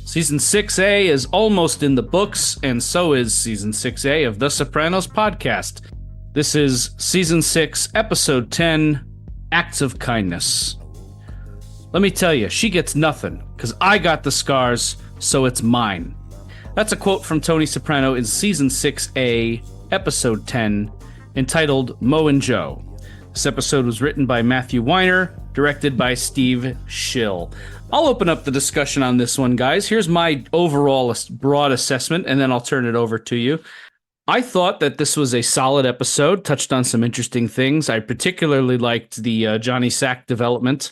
Season 6A is almost in the books, and so is Season 6A of The Sopranos Podcast. This is Season 6, Episode 10, Acts of Kindness. Let me tell you, she gets nothing, because I got the scars, so it's mine. That's a quote from Tony Soprano in Season 6A, Episode 10, entitled Mo and Joe. This episode was written by Matthew Weiner, directed by Steve Schill. I'll open up the discussion on this one, guys. Here's my overall broad assessment, and then I'll turn it over to you. I thought that this was a solid episode, touched on some interesting things. I particularly liked the Johnny Sack development.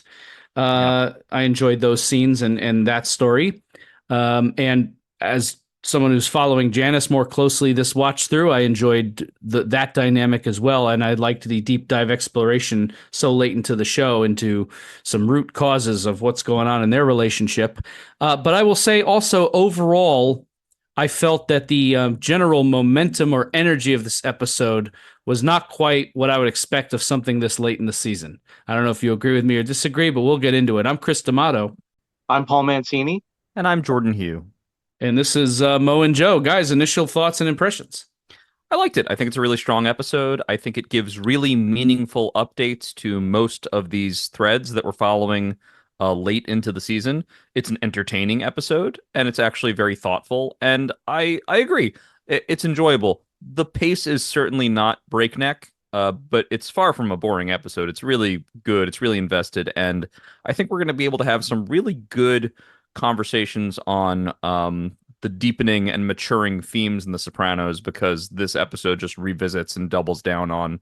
I enjoyed those scenes and that story. And as someone who's following Janice more closely this watch through, I enjoyed that dynamic as well, and I liked the deep dive exploration so late into the show into some root causes of what's going on in their relationship. But I will say also overall, I felt that the general momentum or energy of this episode was not quite what I would expect of something this late in the season. I don't know if you agree with me or disagree, but we'll get into it. I'm Chris D'Amato. I'm Paul Mancini. And I'm Jordan Hugh. And this is Mo and Joe. Guys, initial thoughts and impressions. I liked it. I think it's a really strong episode. I think it gives really meaningful updates to most of these threads that we're following late into the season. It's an entertaining episode, and it's actually very thoughtful. And I agree. It's enjoyable. The pace is certainly not breakneck, but it's far from a boring episode. It's really good. It's really invested. And I think we're going to be able to have some really good conversations on the deepening and maturing themes in The Sopranos, because this episode just revisits and doubles down on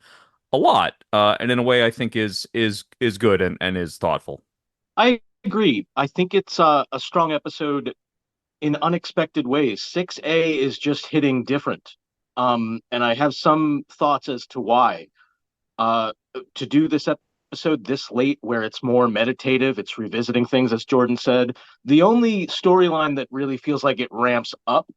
a lot, and in a way I think is good and is thoughtful. I agree. I think it's a strong episode in unexpected ways. 6A is just hitting different, and I have some thoughts as to why. To do this episode this late, where it's more meditative, it's revisiting things, as Jordan said. The only storyline that really feels like it ramps up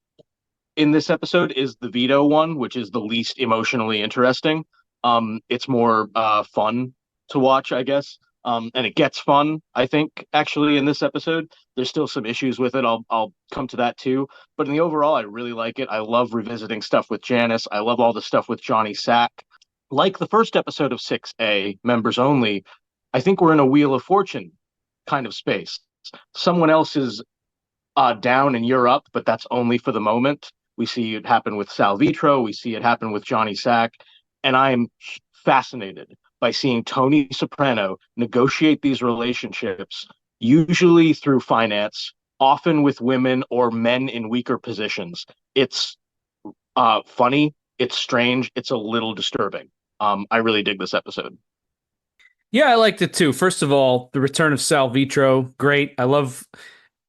in this episode is the Vito one, which is the least emotionally interesting. It's more fun to watch, I guess. And it gets fun, I think, actually, in this episode. There's still some issues with it. I'll come to that too. But in the overall, I really like it. I love revisiting stuff with Janice. I love all the stuff with Johnny Sack. Like the first episode of 6A, members only, I think we're in a Wheel of Fortune kind of space. Someone else is down and you're up, but that's only for the moment. We see it happen with Sal Vitro. We see it happen with Johnny Sack. And I'm fascinated by seeing Tony Soprano negotiate these relationships, usually through finance, often with women or men in weaker positions. It's funny. It's strange. It's a little disturbing. I really dig this episode. Yeah, I liked it too. First of all, the return of Sal Vitro, great. I love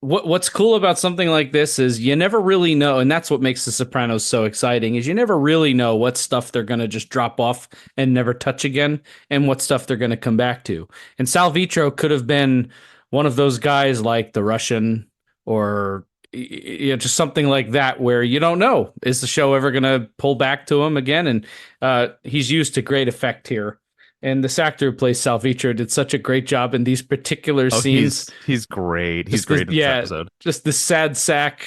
what's cool about something like this is you never really know, and that's what makes The Sopranos so exciting, is you never really know what stuff they're going to just drop off and never touch again, and what stuff they're going to come back to. And Sal Vitro could have been one of those guys like the Russian or just something like that, where you don't know, is the show ever going to pull back to him again? And he's used to great effect here. And this actor who plays Sal Vitro did such a great job in these particular scenes. He's great. He's great in this episode. Just the sad sack,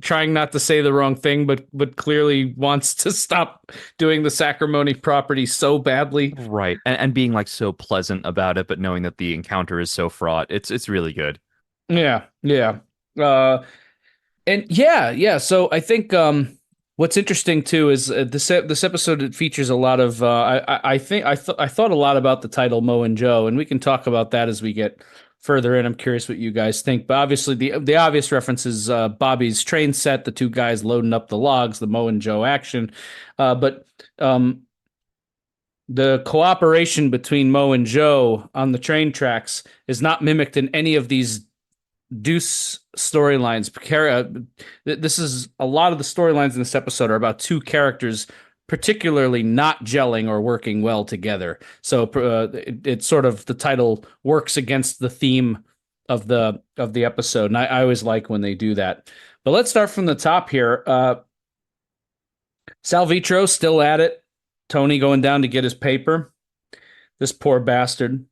trying not to say the wrong thing, but clearly wants to stop doing the Sacrimony property so badly. Right. And being like so pleasant about it, but knowing that the encounter is so fraught. It's really good. Yeah. So I think what's interesting too is this episode features a lot of I thought a lot about the title Mo and Joe, and we can talk about that as we get further in. I'm curious what you guys think, but obviously the obvious reference is Bobby's train set, the two guys loading up the logs, the Mo and Joe action, but the cooperation between Mo and Joe on the train tracks is not mimicked in any of these Deuce storylines. This is a lot of the storylines in this episode are about two characters particularly not gelling or working well together. So it's sort of, the title works against the theme of the episode, and I always like when they do that. But let's start from the top here. Sal Vitro still at it. Tony going down to get his paper. This poor bastard.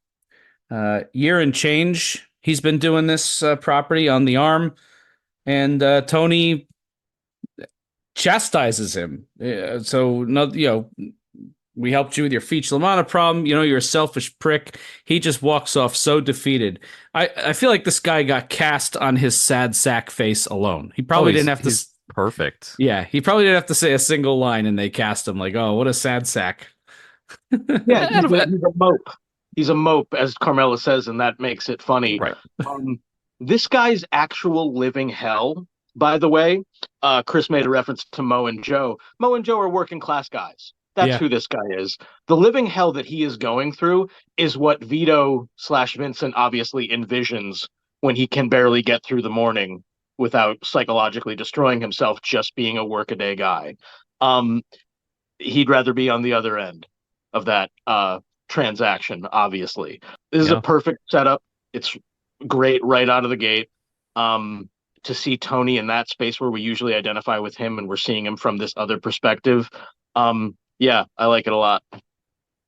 Year and change. He's been doing this property on the arm. and Tony chastises him. So no, we helped you with your Feech Lamana problem. You're a selfish prick. He just walks off so defeated. I feel like this guy got cast on his sad sack face alone. He probably didn't have to. He's perfect. Yeah, he probably didn't have to say a single line, and they cast him like, "Oh, what a sad sack." Yeah, he's a mope. He's a mope, as Carmela says, and that makes it funny. Right. This guy's actual living hell, by the way, Chris made a reference to Mo and Joe. Mo and Joe are working class guys. That's who this guy is. The living hell that he is going through is what Vito/Vincent obviously envisions when he can barely get through the morning without psychologically destroying himself just being a workaday guy. He'd rather be on the other end of that transaction, obviously. This is a perfect setup. It's great right out of the gate. To see Tony in that space where we usually identify with him and we're seeing him from this other perspective. Yeah, I like it a lot.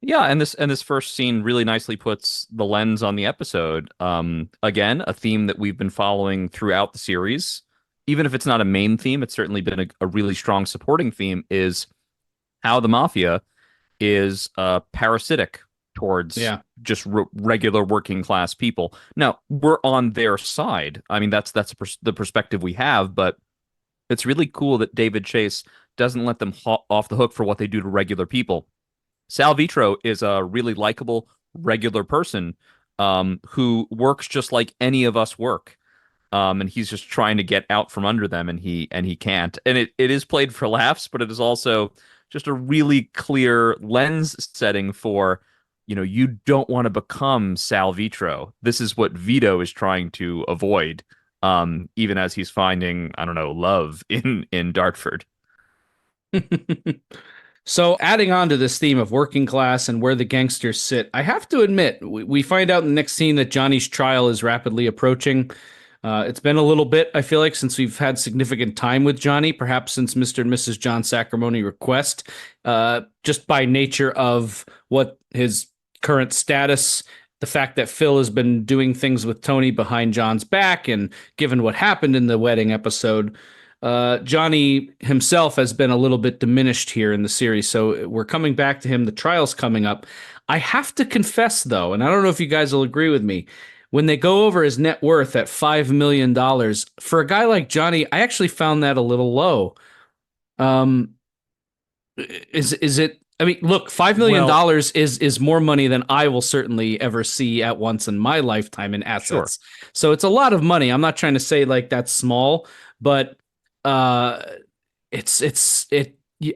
Yeah, and this first scene really nicely puts the lens on the episode. Again, a theme that we've been following throughout the series. Even if it's not a main theme, it's certainly been a really strong supporting theme, is how the mafia is parasitic towards just regular working class people. Now, we're on their side. I mean, that's the perspective we have, but it's really cool that David Chase doesn't let them off the hook for what they do to regular people. Sal Vitro is a really likable, regular person who works just like any of us work. And he's just trying to get out from under them, and he can't. And it is played for laughs, but it is also just a really clear lens setting for, you don't want to become Sal Vitro. This is what Vito is trying to avoid, even as he's finding, I don't know, love in Dartford. So adding on to this theme of working class and where the gangsters sit, I have to admit, we find out in the next scene that Johnny's trial is rapidly approaching. It's been a little bit, I feel like, since we've had significant time with Johnny, perhaps since Mr. and Mrs. John Sacramone request, just by nature of what his current status, the fact that Phil has been doing things with Tony behind John's back, and given what happened in the wedding episode, Johnny himself has been a little bit diminished here in the series. So we're coming back to him. The trial's coming up. I have to confess, though, and I don't know if you guys will agree with me, when they go over his net worth at $5 million, for a guy like Johnny, I actually found that a little low. Is it? I mean, look, $5 million is more money than I will certainly ever see at once in my lifetime in assets. Sure. So it's a lot of money. I'm not trying to say like that's small, but it's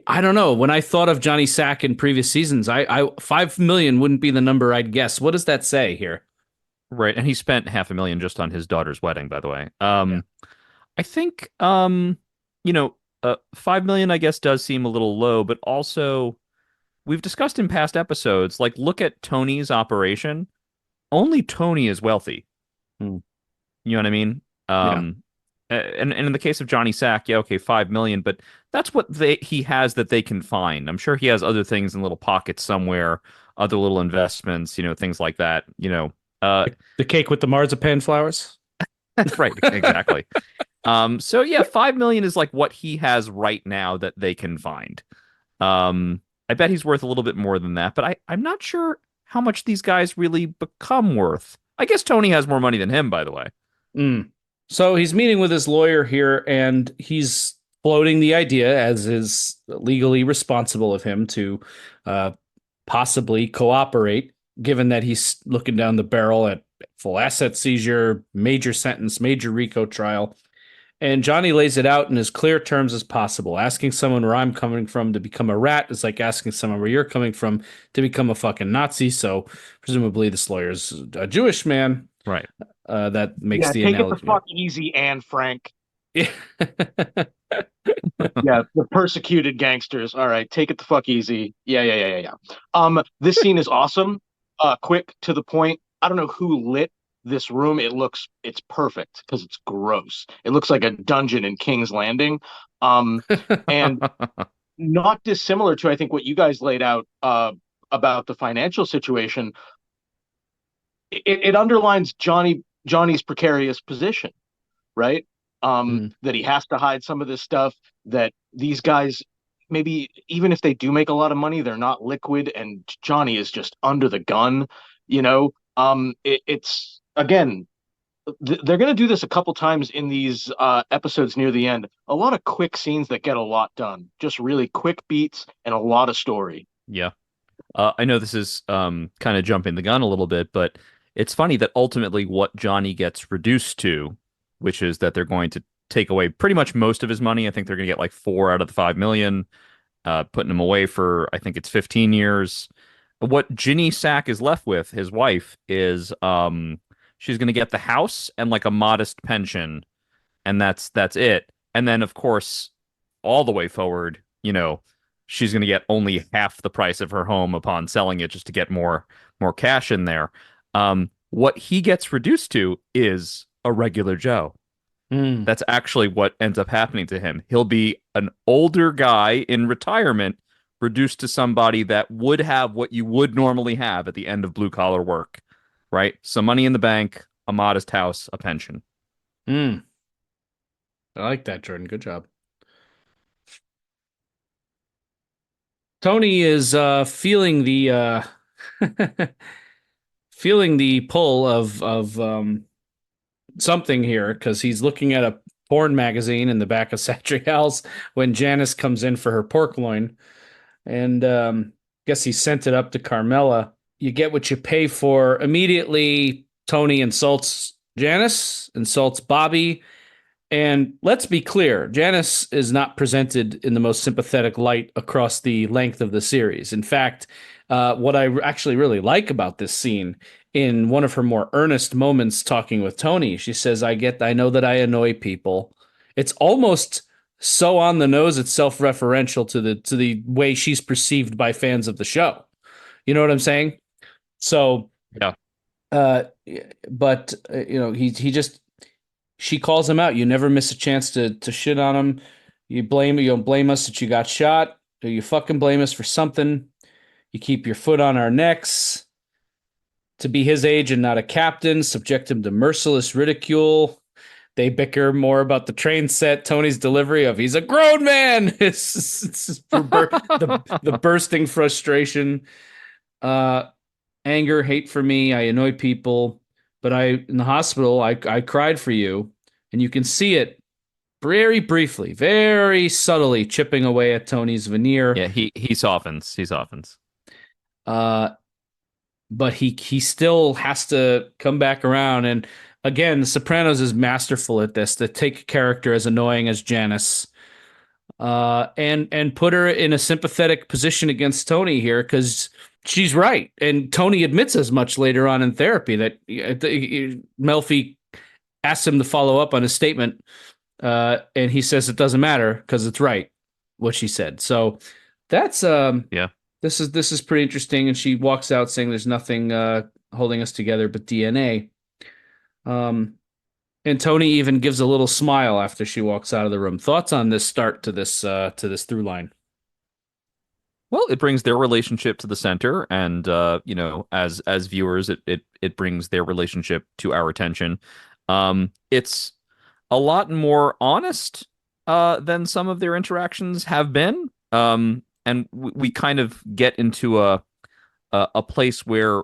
I don't know. When I thought of Johnny Sack in previous seasons, I $5 million wouldn't be the number I'd guess. What does that say here? Right, and he spent $500,000 just on his daughter's wedding, by the way. I think 5 million, I guess, does seem a little low, but also we've discussed in past episodes, like, look at Tony's operation. Only Tony is wealthy. You know what I mean? And in the case of Johnny Sack, 5 million, but that's what he has that they can find. I'm sure he has other things in little pockets somewhere, other little investments, things like that, the cake with the marzipan flowers. Right, exactly. So 5 million is like what he has right now that they can find. I bet he's worth a little bit more than that, but I'm not sure how much these guys really become worth. I guess Tony has more money than him, by the way. So he's meeting with his lawyer here, and he's floating the idea, as is legally responsible of him, to possibly cooperate, given that he's looking down the barrel at full asset seizure, major sentence, major RICO trial. And Johnny lays it out in as clear terms as possible. Asking someone where I'm coming from to become a rat is like asking someone where you're coming from to become a fucking Nazi. So presumably this lawyer's a Jewish man. Right. That makes the take analogy. Take it the fuck easy, Anne Frank. Yeah, the persecuted gangsters. All right, take it the fuck easy. Yeah. This scene is awesome. Quick, to the point. I don't know who lit this room. It's perfect because it's gross. It looks like a dungeon in King's Landing. And not dissimilar to, I think, what you guys laid out about the financial situation. It underlines Johnny's precarious position, right? that he has to hide some of this stuff, that these guys, maybe even if they do make a lot of money, they're not liquid, and Johnny is just under the gun, you know. It's again, they're going to do this a couple times in these episodes near the end. A lot of quick scenes that get a lot done, just really quick beats and a lot of story. Yeah. I know this is kind of jumping the gun a little bit, but it's funny that ultimately what Johnny gets reduced to, which is that they're going to take away pretty much most of his money. I think they're going to get like 4 out of the 5 million, putting him away for, I think it's 15 years. What Ginny Sack is left with, his wife, is she's going to get the house and like a modest pension, and that's it. And then of course, all the way forward, she's going to get only half the price of her home upon selling it just to get more cash in there. What he gets reduced to is a regular Joe. That's actually what ends up happening to him. He'll be an older guy in retirement, reduced to somebody that would have what you would normally have at the end of blue collar work, right? Some money in the bank, a modest house, a pension. I like that, Jordan. Good job. Tony is feeling the feeling the pull of something here, because he's looking at a porn magazine in the back of Satrial's when Janice comes in for her pork loin, and guess he sent it up to Carmela. You get what you pay for. Immediately, Tony insults Janice, insults Bobby. And let's be clear, Janice is not presented in the most sympathetic light across the length of the series. In fact, what I actually really like about this scene, in one of her more earnest moments talking with Tony, she says, I know that I annoy people. It's almost so on the nose, it's self-referential to the way she's perceived by fans of the show. You know what I'm saying? So, yeah. But he just, she calls him out. You never miss a chance to shit on him. You don't blame us that you got shot. You fucking blame us for something. You keep your foot on our necks. To be his age and not a captain, subject him to merciless ridicule. They bicker more about the train set. Tony's delivery of "he's a grown man." It's the bursting frustration, anger, hate for me. I annoy people. But in the hospital, I cried for you, and you can see it very briefly, very subtly chipping away at Tony's veneer. Yeah, he softens. He softens. But he still has to come back around. And again, The Sopranos is masterful at this, to take a character as annoying as Janice, and put her in a sympathetic position against Tony here, because she's right. And Tony admits as much later on in therapy, that Melfi asks him to follow up on his statement, and he says it doesn't matter because it's right what she said. So that's yeah. This is pretty interesting. And she walks out saying there's nothing holding us together but DNA. And Tony even gives a little smile after she walks out of the room. Thoughts on this start to this through line? Well, it brings their relationship to the center, and as viewers, it brings their relationship to our attention. It's a lot more honest than some of their interactions have been, and we kind of get into a place where,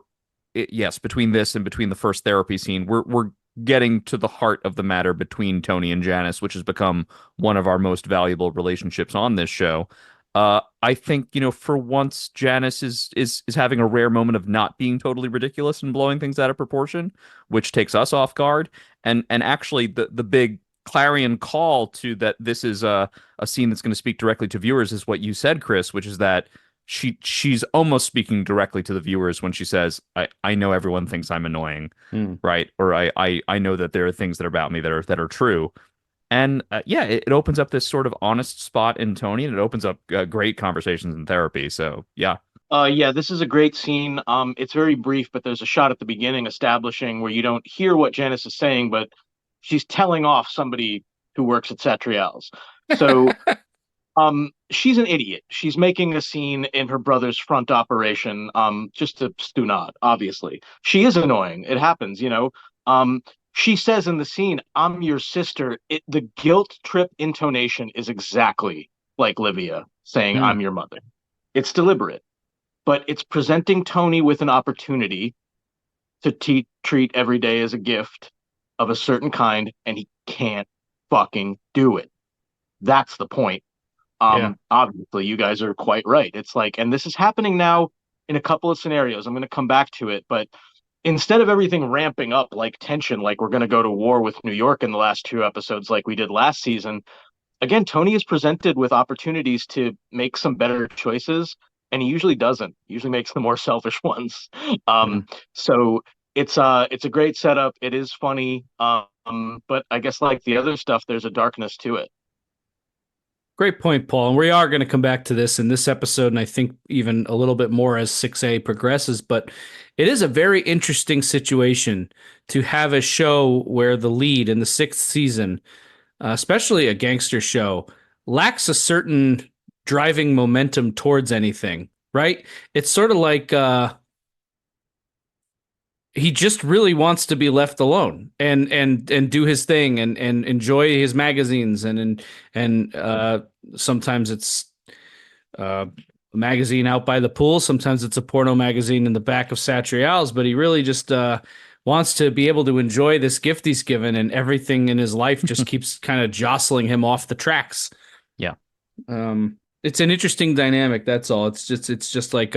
yes, between this and between the first therapy scene, we're getting to the heart of the matter between Tony and Janice, which has become one of our most valuable relationships on this show. I think, for once, Janice is having a rare moment of not being totally ridiculous and blowing things out of proportion, which takes us off guard. And actually, the big clarion call to that this is a scene that's going to speak directly to viewers is what you said, Chris, which is that she's almost speaking directly to the viewers when she says, I know everyone thinks I'm annoying, right? Or I know that there are things that are about me that are true. And it opens up this sort of honest spot in Tony, and it opens up great conversations in therapy. So, yeah. This is a great scene. It's very brief, but there's a shot at the beginning establishing where you don't hear what Janice is saying, but she's telling off somebody who works at Satrial's. So she's an idiot. She's making a scene in her brother's front operation, just to stew not, obviously. She is annoying. It happens, she says in the scene, "I'm your sister." The guilt trip intonation is exactly like Livia saying, Hmm. "I'm your mother." It's deliberate, but it's presenting Tony with an opportunity to treat every day as a gift of a certain kind, and he can't fucking do it. That's the point. Yeah. Obviously, you guys are quite right. It's like, and this is happening now in a couple of scenarios. I'm going to come back to it, but instead of everything ramping up like tension, like we're going to go to war with New York in the last two episodes, like we did last season, again, Tony is presented with opportunities to make some better choices, and he usually doesn't. He usually makes the more selfish ones. Yeah. So it's a great setup. It is funny, but I guess like the other stuff, there's a darkness to it. Great point, Paul. And we are going to come back to this in this episode, and I think even a little bit more as 6A progresses. But it is a very interesting situation to have a show where the lead in the sixth season, especially a gangster show, lacks a certain driving momentum towards anything, right? It's sort of like he just really wants to be left alone and do his thing and enjoy his magazines and sometimes it's a magazine out by the pool, sometimes it's a porno magazine in the back of Satrial's, but he really just wants to be able to enjoy this gift he's given, and everything in his life just keeps kind of jostling him off the tracks. Yeah. It's an interesting dynamic, that's all. It's just like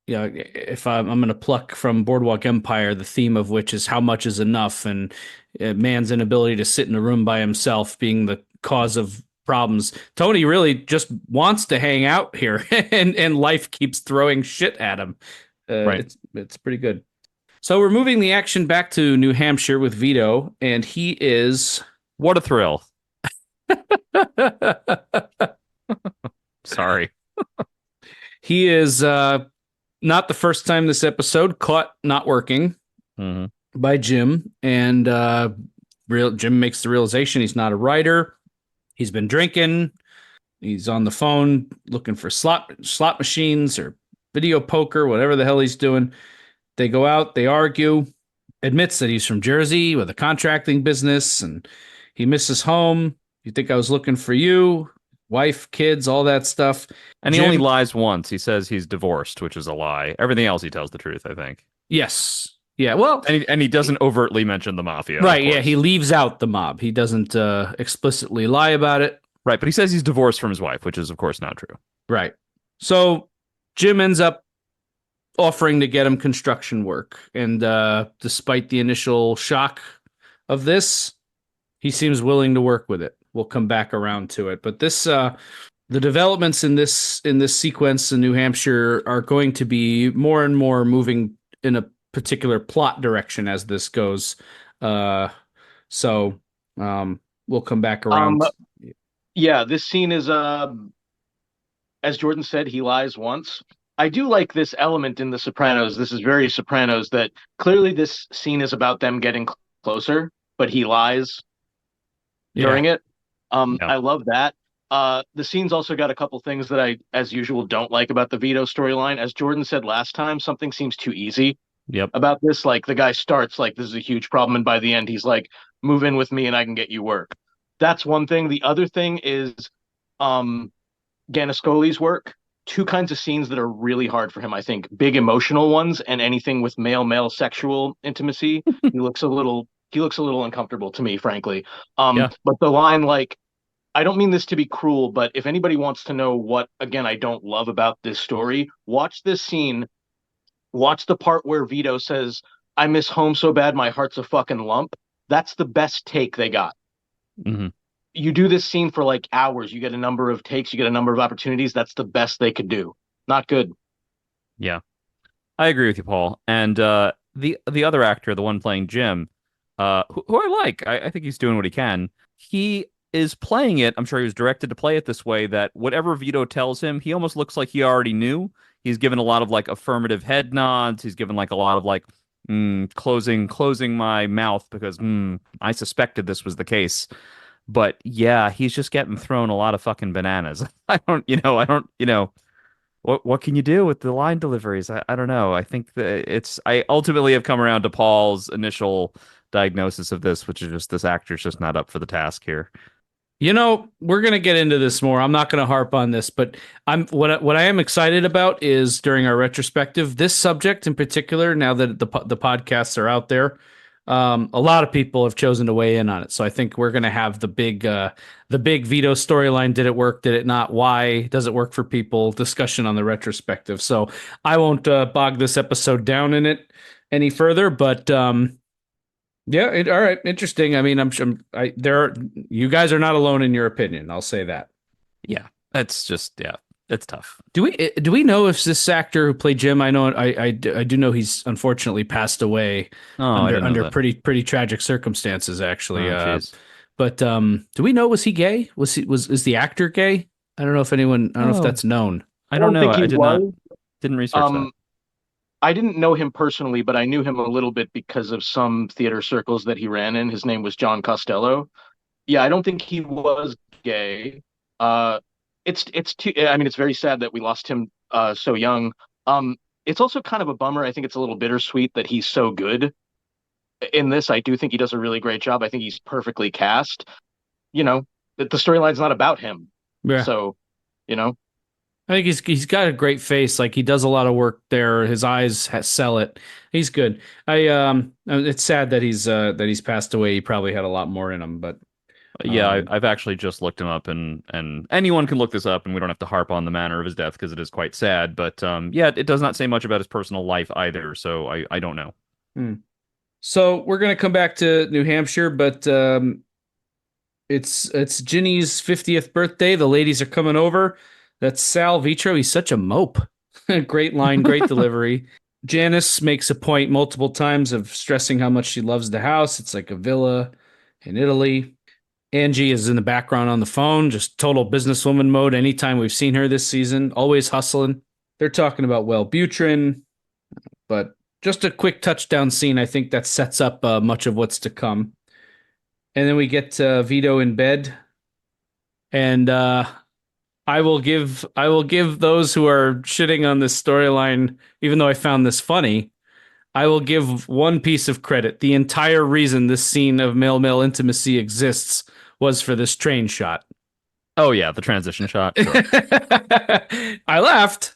if I'm going to pluck from Boardwalk Empire, the theme of which is how much is enough, and man's inability to sit in a room by himself being the cause of problems. Tony really just wants to hang out here, and life keeps throwing shit at him. Right. It's pretty good. So we're moving the action back to New Hampshire with Vito, and he is What a thrill. Sorry. he is not the first time this episode caught not working by Jim, and Jim makes the realization he's not a writer. He's been drinking. He's on the phone looking for slot machines or video poker, whatever the hell he's doing. They go out, they argue, admits that he's from Jersey with a contracting business, and he misses home. You think I was looking for you? Wife, kids, all that stuff. And he only lies once. He says he's divorced, which is a lie. Everything else he tells the truth, I think. Yes. Yeah, well... And he doesn't overtly mention the mafia. Right, yeah, he leaves out the mob. He doesn't explicitly lie about it. Right, but he says he's divorced from his wife, which is, of course, not true. Right. So Jim ends up offering to get him construction work. And despite the initial shock of this, he seems willing to work with it. We'll come back around to it. But this... the developments in this sequence in New Hampshire are going to be more and more moving in a particular plot direction as this goes. So we'll come back around. Yeah, this scene is as Jordan said, he lies once. I do like this element in The Sopranos. This is very Sopranos, that clearly this scene is about them getting closer, but he lies during it. I love that. The scene's also got a couple things that I, as usual, don't like about the Vito storyline. As Jordan said last time, something seems too easy about this. Like, the guy starts like this is a huge problem, and by the end he's like, move in with me and I can get you work. That's one thing. The other thing is Ganascoli's work. Two kinds of scenes that are really hard for him, I think. Big emotional ones, and anything with male sexual intimacy. He looks a little uncomfortable to me, frankly. But the line, like, I don't mean this to be cruel, but if anybody wants to know what, again, I don't love about this story, watch this scene. Watch the part where Vito says, I miss home so bad, my heart's a fucking lump. That's the best take they got. Mm-hmm. You do this scene for like hours. You get a number of takes. You get a number of opportunities. That's the best they could do. Not good. Yeah, I agree with you, Paul. And the other actor, the one playing Jim, who I like, I think he's doing what he can. He is playing it. I'm sure he was directed to play it this way, that whatever Vito tells him, he almost looks like he already knew. He's given a lot of like affirmative head nods. He's given like a lot of like closing my mouth because I suspected this was the case. But yeah, he's just getting thrown a lot of fucking bananas. I don't, what can you do with the line deliveries? I don't know. I think that I ultimately have come around to Paul's initial diagnosis of this, which is just this actor's just not up for the task here. We're gonna get into this more. I'm not gonna harp on this, but what I am excited about is during our retrospective, this subject in particular. Now that the podcasts are out there, a lot of people have chosen to weigh in on it. So I think we're gonna have the big Vito storyline. Did it work? Did it not? Why does it work for people? Discussion on the retrospective. So I won't bog this episode down in it any further, but yeah, all right, interesting. I mean, you guys are not alone in your opinion. I'll say that. Yeah, it's tough. Do we know if this actor who played Jim? I know I do know he's unfortunately passed away under pretty tragic circumstances, actually. But do we know, was he gay? Is the actor gay? I don't know if that's known. I don't know. I didn't research that. I didn't know him personally, but I knew him a little bit because of some theater circles that he ran in. His name was John Costello. Yeah, I don't think he was gay. It's very sad that we lost him so young. It's also kind of a bummer. I think it's a little bittersweet that he's so good in this. I do think he does a really great job. I think he's perfectly cast. The storyline's not about him. Yeah. So, I think he's got a great face. Like, he does a lot of work there. His eyes sell it. He's good. It's sad that he's passed away. He probably had a lot more in him, but yeah, I've actually just looked him up, and anyone can look this up, and we don't have to harp on the manner of his death because it is quite sad. But yeah, it does not say much about his personal life either, so I don't know. So we're gonna come back to New Hampshire, but it's Ginny's 50th birthday. The ladies are coming over. That's Sal Vitro. He's such a mope. Great line, great delivery. Janice makes a point multiple times of stressing how much she loves the house. It's like a villa in Italy. Angie is in the background on the phone, just total businesswoman mode anytime we've seen her this season, always hustling. They're talking about Wellbutrin, but just a quick touchdown scene. I think that sets up much of what's to come. And then we get Vito in bed, and I will give those who are shitting on this storyline, even though I found this funny, I will give one piece of credit. The entire reason this scene of male-male intimacy exists was for this train shot. Oh yeah, the transition shot. Sure. I laughed,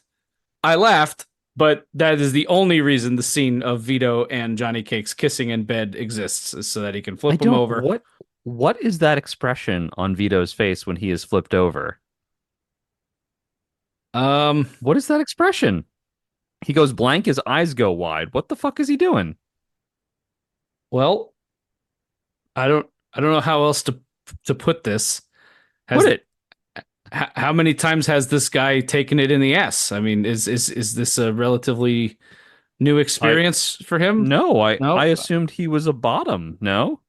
but that is the only reason the scene of Vito and Johnny Cakes kissing in bed exists, is so that he can flip him over. What is that expression on Vito's face when he is flipped over? What is that expression? He goes blank, his eyes go wide. What the fuck is he doing? Well, I don't know how else to put this. How many times has this guy taken it in the ass? I mean, is this a relatively new experience for him? No, I assumed he was a bottom. No,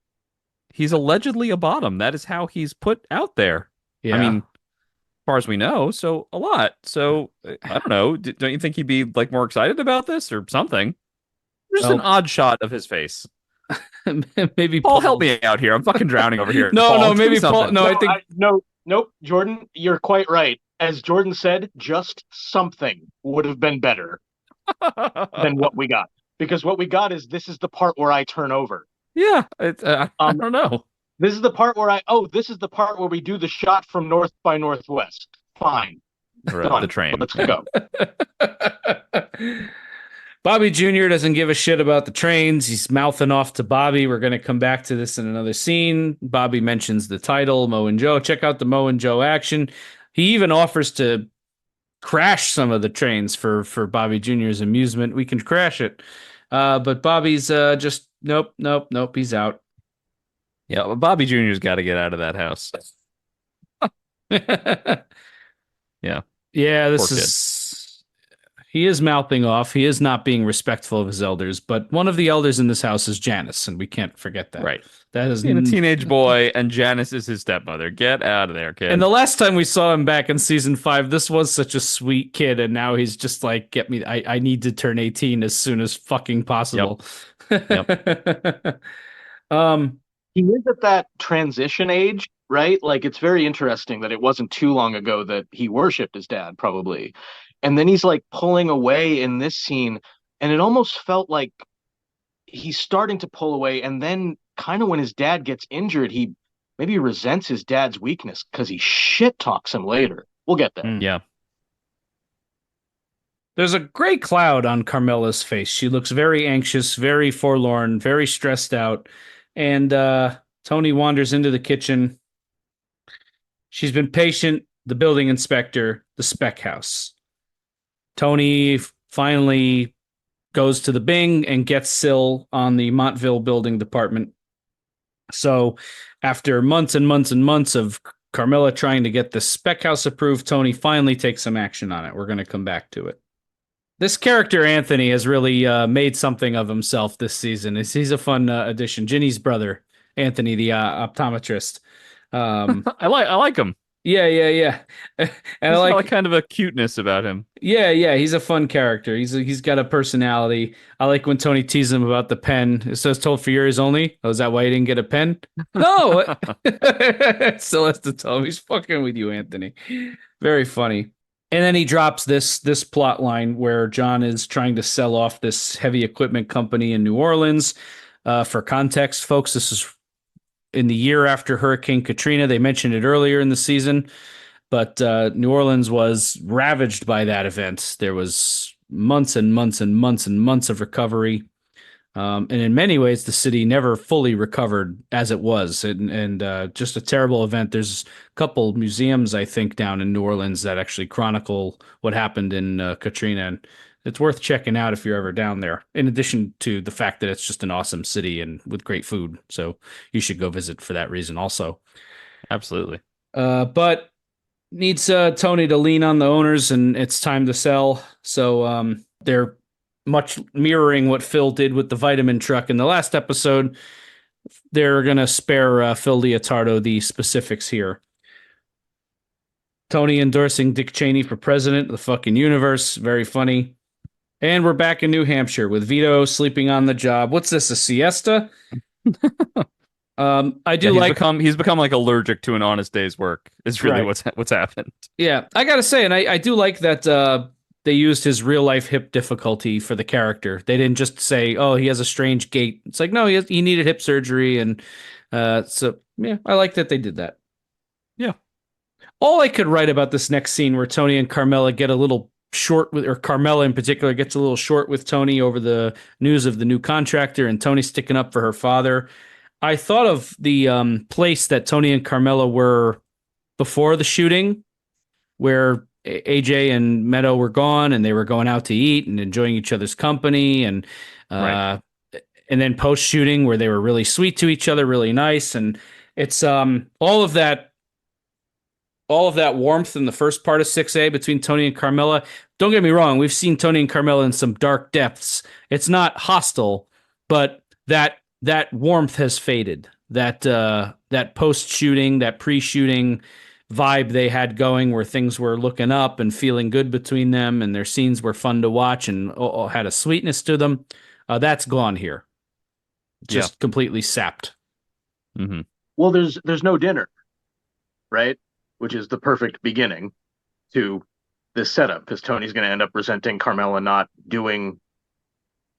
he's allegedly a bottom. That is how he's put out there. Yeah. I mean, as far as we know, so a lot. So I don't know. Don't you think he'd be like more excited about this or something? Just an odd shot of his face. Maybe Paul, help me out here. I'm fucking drowning over here. No, maybe Paul. No, I think nope, Jordan, you're quite right. As Jordan said, just something would have been better than what we got, because what we got is, this is the part where I turn over. Yeah, I don't know. This is the part where this is the part where we do the shot from North by Northwest. Fine. The train. Let's go. Bobby Jr. doesn't give a shit about the trains. He's mouthing off to Bobby. We're going to come back to this in another scene. Bobby mentions the title, Mo and Joe. Check out the Mo and Joe action. He even offers to crash some of the trains for Bobby Jr.'s amusement. We can crash it. But Bobby's just, nope, he's out. Yeah, well, Bobby Jr.'s got to get out of that house. Yeah. Yeah, he is mouthing off. He is not being respectful of his elders, but one of the elders in this house is Janice, and we can't forget that. Right. That is a teenage boy, and Janice is his stepmother. Get out of there, kid. And the last time we saw him back in season 5, this was such a sweet kid, and now he's just like, get me, I need to turn 18 as soon as fucking possible. Yep. He is at that transition age, right? Like, it's very interesting that it wasn't too long ago that he worshipped his dad, probably. And then he's like pulling away in this scene, and it almost felt like he's starting to pull away, and then kind of when his dad gets injured, he maybe resents his dad's weakness because he shit talks him later. We'll get there. Yeah. There's a gray cloud on Carmela's face. She looks very anxious, very forlorn, very stressed out. And Tony wanders into the kitchen. She's been patient, the building inspector, the spec house. Tony finally goes to the Bing and gets Syl on the Montville building department. So after months and months and months of Carmela trying to get the spec house approved, Tony finally takes some action on it. We're going to come back to it. This character, Anthony, has really made something of himself this season. He's a fun addition. Ginny's brother, Anthony, the optometrist. I like him. Yeah. And He's got like kind of a cuteness about him. Yeah. He's a fun character. He's got a personality. I like when Tony teases him about the pen. It says told for your ears only. Oh, is that why you didn't get a pen? No. Still has to tell him he's fucking with you, Anthony. Very funny. And then he drops this plot line where John is trying to sell off this heavy equipment company in New Orleans. For context, folks, this is in the year after Hurricane Katrina. They mentioned it earlier in the season, but New Orleans was ravaged by that event. There was months and months and months and months of recovery. And in many ways, the city never fully recovered as it was. And just a terrible event. There's a couple museums, I think, down in New Orleans that actually chronicle what happened in Katrina. And it's worth checking out if you're ever down there, in addition to the fact that it's just an awesome city and with great food. So you should go visit for that reason also. Absolutely. But needs Tony to lean on the owners, and it's time to sell. So they're much mirroring what Phil did with the vitamin truck in the last episode. They're going to spare Phil Leotardo the specifics here. Tony endorsing Dick Cheney for president of the fucking universe. Very funny. And we're back in New Hampshire with Vito sleeping on the job. What's this, a siesta? He's become like allergic to an honest day's work. Is really right. what's happened. Yeah, I gotta say, and I do like that they used his real life hip difficulty for the character. They didn't just say, "Oh, he has a strange gait." It's like, no, he needed hip surgery, and so yeah, I like that they did that. Yeah. All I could write about this next scene where Tony and Carmela get a little short with, or Carmela in particular gets a little short with Tony over the news of the new contractor, and Tony sticking up for her father. I thought of the place that Tony and Carmela were before the shooting, where AJ and Meadow were gone, and they were going out to eat and enjoying each other's company, and right. And then post shooting where they were really sweet to each other, really nice, and it's all of that warmth in the first part of 6A between Tony and Carmela. Don't get me wrong, we've seen Tony and Carmela in some dark depths. It's not hostile, but that warmth has faded. That post-shooting, that pre-shooting vibe they had going where things were looking up and feeling good between them, and their scenes were fun to watch and had a sweetness to them. That's gone here. Just completely sapped. Mm-hmm. Well, there's no dinner, right? Which is the perfect beginning to this setup, because Tony's going to end up resenting Carmela not doing,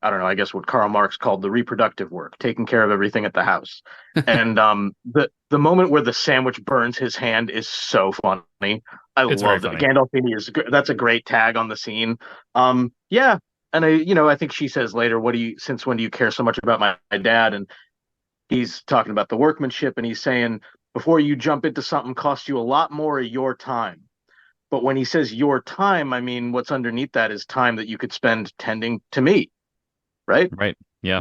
I don't know, I guess what Karl Marx called the reproductive work, taking care of everything at the house. And the moment where the sandwich burns his hand is so funny. I love it. Gandolfini that's a great tag on the scene. Yeah. And I think she says later, since when do you care so much about my dad? And he's talking about the workmanship, and he's saying, before you jump into something costs you a lot more of your time. But when he says your time, I mean, what's underneath that is time that you could spend tending to me. Right? Right. Yeah.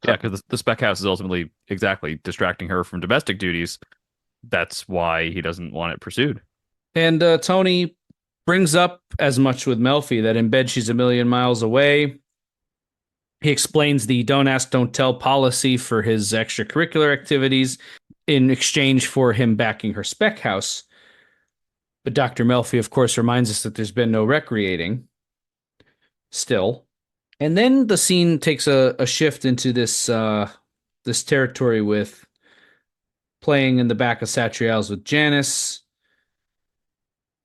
Yeah, because the spec house is ultimately exactly distracting her from domestic duties. That's why he doesn't want it pursued. And Tony brings up as much with Melfi that in bed she's a million miles away. He explains the don't ask, don't tell policy for his extracurricular activities in exchange for him backing her spec house. But Dr. Melfi, of course, reminds us that there's been no recreating still. And then the scene takes a shift into this territory with playing in the back of Satriale's with Janice,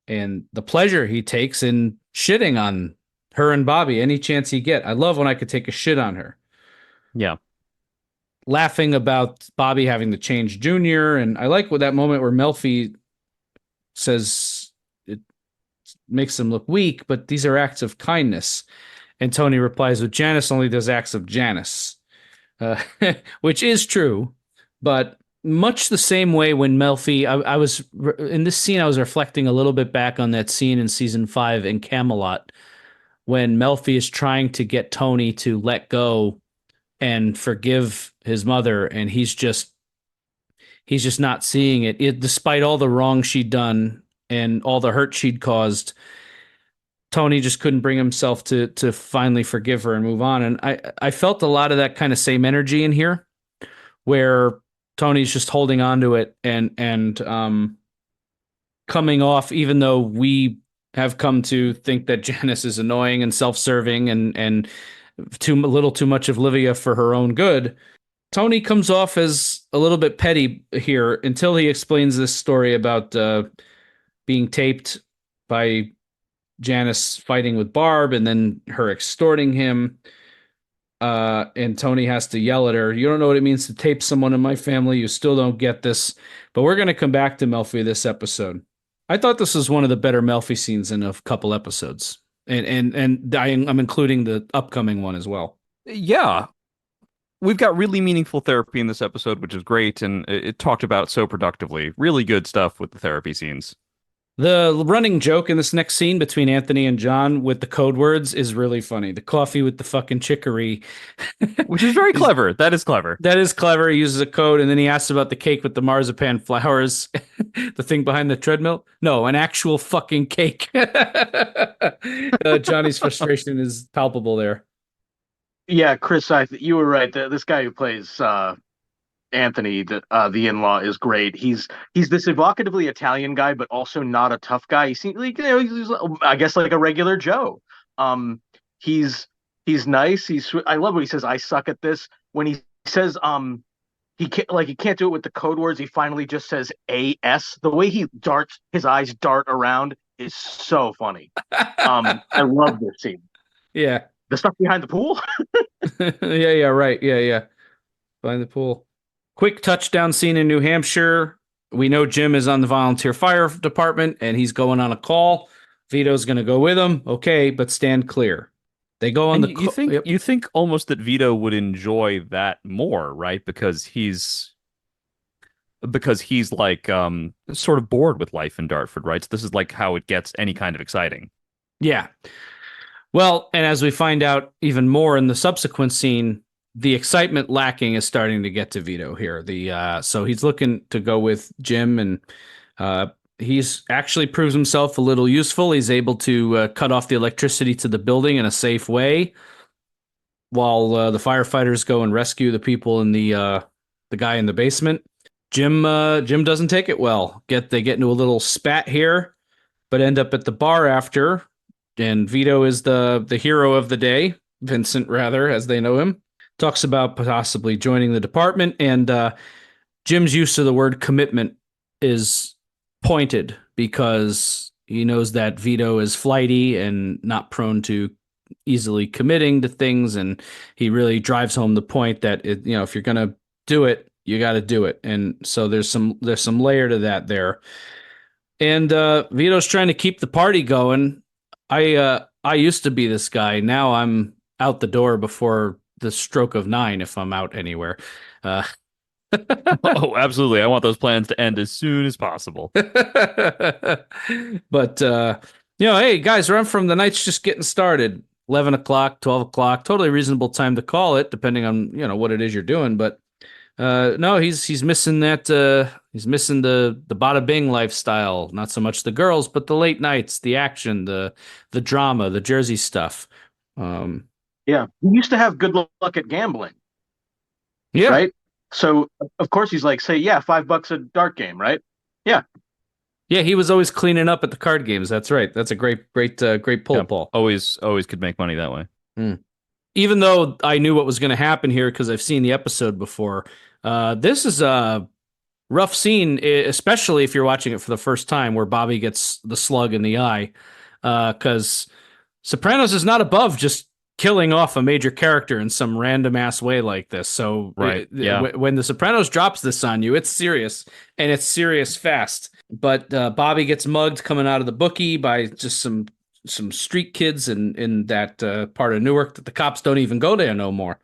and the pleasure he takes in shitting on her and Bobby any chance he get. I love when I could take a shit on her. Yeah. laughing about Bobby having to change Junior. And I like that moment where Melfi says it makes him look weak, but these are acts of kindness. And Tony replies with Janice only does acts of Janice, which is true, but much the same way when Melfi, I was in this scene, I was reflecting a little bit back on that scene in season 5 in Camelot when Melfi is trying to get Tony to let go and forgive his mother, and he's just not seeing it. Despite all the wrong she'd done and all the hurt she'd caused, Tony just couldn't bring himself to finally forgive her and move on. And I felt a lot of that kind of same energy in here, where Tony's just holding on to it and coming off, even though we have come to think that Janice is annoying and self-serving and a little too much of Livia for her own good. Tony comes off as a little bit petty here until he explains this story about being taped by Janice fighting with Barb and then her extorting him. And Tony has to yell at her, "You don't know what it means to tape someone in my family. You still don't get this." But we're going to come back to Melfi this episode. I thought this was one of the better Melfi scenes in a couple episodes. And I'm including the upcoming one as well. Yeah. We've got really meaningful therapy in this episode, which is great. And it talked about so productively. Really good stuff with the therapy scenes. The running joke in this next scene between Anthony and John with the code words is really funny. The coffee with the fucking chicory. Which is very clever. That is clever. That is clever. He uses a code, and then he asks about the cake with the marzipan flowers. The thing behind the treadmill? No, an actual fucking cake. Johnny's frustration is palpable there. Yeah, Chris, you were right. This guy who plays Anthony, the in-law, is great. He's this evocatively Italian guy, but also not a tough guy. He seems like, he's I guess like a regular Joe. He's nice. I love what he says. I suck at this. When he says he can't do it with the code words. He finally just says AS. The way his eyes dart around is so funny. I love this scene. Yeah. The stuff behind the pool. Yeah, right. Yeah. Behind the pool. Quick touchdown scene in New Hampshire. We know Jim is on the volunteer fire department and he's going on a call. Vito's going to go with him. Okay, but stand clear. They go on you think almost that Vito would enjoy that more, right? Because he's like sort of bored with life in Dartford, right? So this is like how it gets any kind of exciting. Yeah. Well, and as we find out even more in the subsequent scene, the excitement lacking is starting to get to Vito here. So he's looking to go with Jim, and he's actually proves himself a little useful. He's able to cut off the electricity to the building in a safe way, while the firefighters go and rescue the people in the guy in the basement. Jim doesn't take it well. They get into a little spat here, but end up at the bar after. And Vito is the hero of the day, Vincent rather, as they know him. Talks about possibly joining the department, and Jim's use of the word commitment is pointed because he knows that Vito is flighty and not prone to easily committing to things, and he really drives home the point that if you're going to do it, you got to do it. And so there's some layer to that there. And Vito's trying to keep the party going. I used to be this guy. Now I'm out the door before the stroke of 9 if I'm out anywhere. Oh, absolutely. I want those plans to end as soon as possible. But, hey, guys, run from the night's just getting started. 11 o'clock, 12 o'clock, totally reasonable time to call it, depending on, what it is you're doing. But no, he's missing that. He's missing the bada bing lifestyle. Not so much the girls, but the late nights, the action, the drama, the Jersey stuff. Yeah, he used to have good luck at gambling. Yeah, right. So of course he's like, say, yeah, $5 a dart game, right? Yeah. Yeah, he was always cleaning up at the card games. That's right. That's a great pull, yeah, Paul. Always could make money that way. Even though I knew what was going to happen here because I've seen the episode before, this is a rough scene, especially if you're watching it for the first time, where Bobby gets the slug in the eye. Because Sopranos is not above just killing off a major character in some random ass way like this. So Right. Yeah. when The Sopranos drops this on you, it's serious, and it's serious fast. But Bobby gets mugged coming out of the bookie by just some street kids in that part of Newark that the cops don't even go there no more.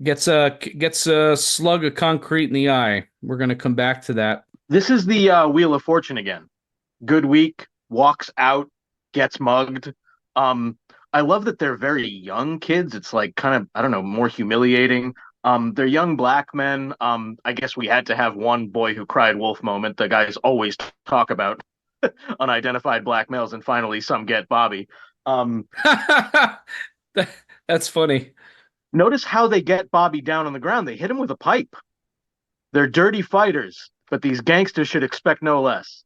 Gets a slug of concrete in the eye. We're gonna come back to that. This is the Wheel of Fortune again. Good week, walks out, gets mugged. I love that they're very young kids. It's like kind of, I don't know, more humiliating. They're young black men. I guess we had to have one boy who cried wolf moment. The guys always talk about unidentified black males, and finally some get Bobby. That's funny. Notice how they get Bobby down on the ground. They hit him with a pipe. They're dirty fighters, but these gangsters should expect no less.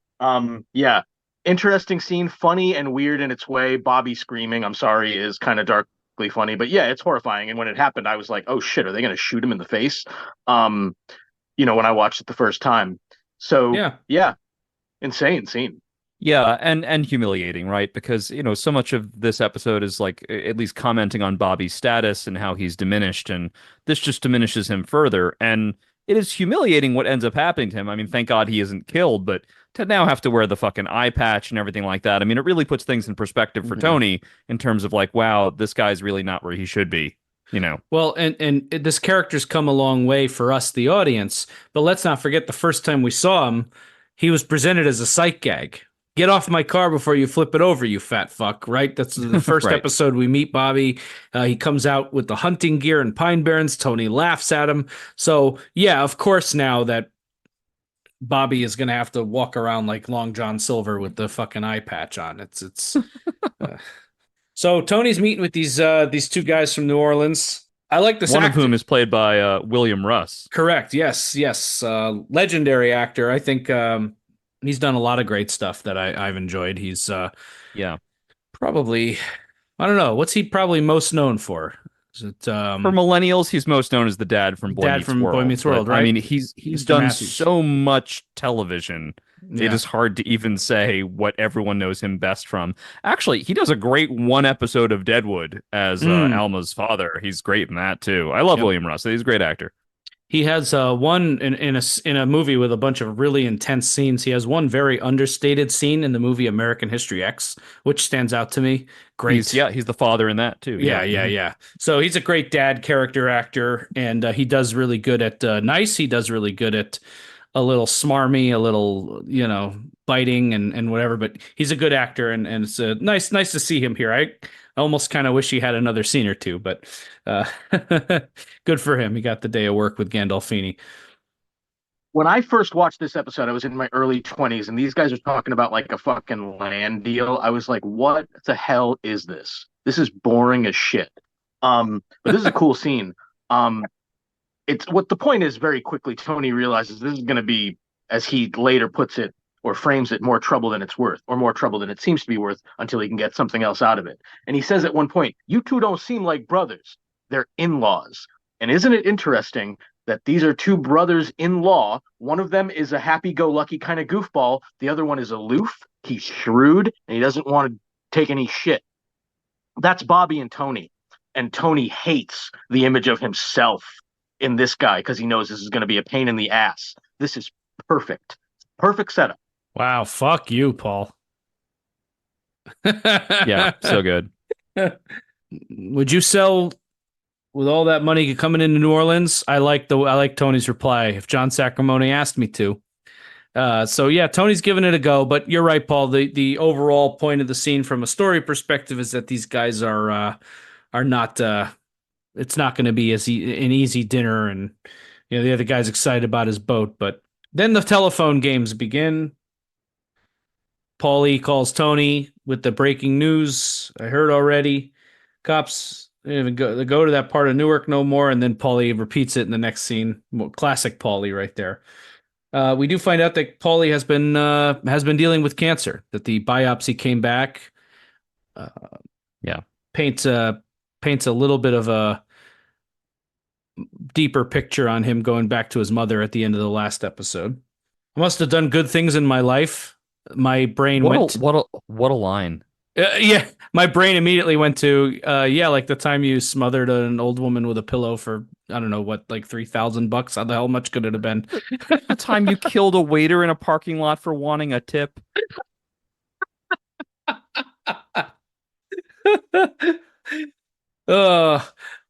Yeah, interesting scene, funny and weird in its way. Bobby screaming, I'm sorry, is kind of darkly funny, but yeah, it's horrifying. And when it happened, I was like, oh shit, are they going to shoot him in the face? When I watched it the first time. So yeah, insane scene. Yeah, and humiliating, right? Because, so much of this episode is like at least commenting on Bobby's status and how he's diminished, and this just diminishes him further. And it is humiliating what ends up happening to him. I mean, thank God he isn't killed, but to now have to wear the fucking eye patch and everything like that, I mean, it really puts things in perspective for Tony in terms of like, wow, this guy's really not where he should be. Well, and this character's come a long way for us, the audience, but let's not forget the first time we saw him, he was presented as a sight gag. Get off my car before you flip it over, you fat fuck, right? That's the first Right. episode we meet Bobby. He comes out with the hunting gear and Pine Barrens. Tony laughs at him. So, yeah, of course, now that Bobby is going to have to walk around like Long John Silver with the fucking eye patch on. It's So Tony's meeting with these two guys from New Orleans. I like this One actor. of whom is played by William Russ. Correct. Yes. Legendary actor. I think he's done a lot of great stuff that I've enjoyed. He's probably, I don't know, what's he probably most known for? Is it For millennials, he's most known as the dad from Boy Meets World. Boy Meets World, But, right? I mean, he's Mr. done Matthews. so much television. Yeah. It is hard to even say what everyone knows him best from. Actually, he does a great one episode of Deadwood as Alma's father. He's great in that too. I love William Russ. He's a great actor. He has one in a movie with a bunch of really intense scenes. He has one very understated scene in the movie American History X, which stands out to me. Great. He's the father in that too. Yeah. So he's a great dad character actor, and he does really good at Nice. He does really good at a little smarmy, a little, biting and whatever, but he's a good actor, and it's nice to see him here. I almost kind of wish he had another scene or two, but good for him. He got the day of work with Gandolfini. When I first watched this episode, I was in my early 20s, and these guys are talking about like a fucking land deal. I was like, what the hell is this? This is boring as shit. But this is a cool scene. It's what the point is. Very quickly, Tony realizes this is going to be, as he later puts it or frames it, more trouble than it's worth, or more trouble than it seems to be worth, until he can get something else out of it. And he says at one point, you two don't seem like brothers. They're in-laws. And isn't it interesting that these are two brothers-in-law? One of them is a happy-go-lucky kind of goofball. The other one is aloof. He's shrewd, and he doesn't want to take any shit. That's Bobby and Tony. And Tony hates the image of himself in this guy because he knows this is going to be a pain in the ass. This is perfect. Perfect setup. Wow, fuck you, Paul. Yeah, so good. Would you sell with all that money coming into New Orleans? I like Tony's reply. If John Sacramone asked me to. So yeah, Tony's giving it a go, but you're right, Paul. The overall point of the scene from a story perspective is that these guys are not. It's not going to be an easy dinner, and the other guy's excited about his boat. But then the telephone games begin. Paulie calls Tony with the breaking news. I heard already. Cops didn't even go to that part of Newark no more, and then Paulie repeats it in the next scene. Classic Paulie right there. We do find out that Paulie has been dealing with cancer. That the biopsy came back. Paints a little bit of a deeper picture on him going back to his mother at the end of the last episode. I must have done good things in my life. My brain went. What a line. Yeah, my brain immediately went to yeah, like the time you smothered an old woman with a pillow for I don't know what, like $3,000. How the hell much could it have been? The time you killed a waiter in a parking lot for wanting a tip. uh,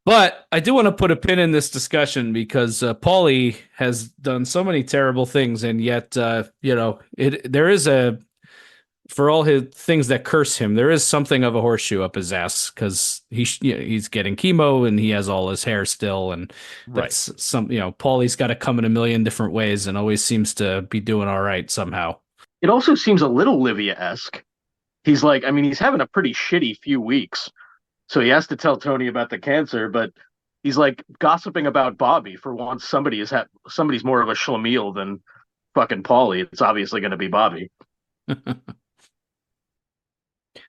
but I do want to put a pin in this discussion because Paulie has done so many terrible things, and yet there is a for all his things that curse him, there is something of a horseshoe up his ass because he's getting chemo and he has all his hair still, and Right. that's Paulie's got to come in a million different ways and always seems to be doing all right somehow. It also seems a little Livia-esque. He's like, I mean, he's having a pretty shitty few weeks. So he has to tell Tony about the cancer, but he's like gossiping about Bobby for once. Somebody's more of a schlemiel than fucking Paulie. It's obviously going to be Bobby.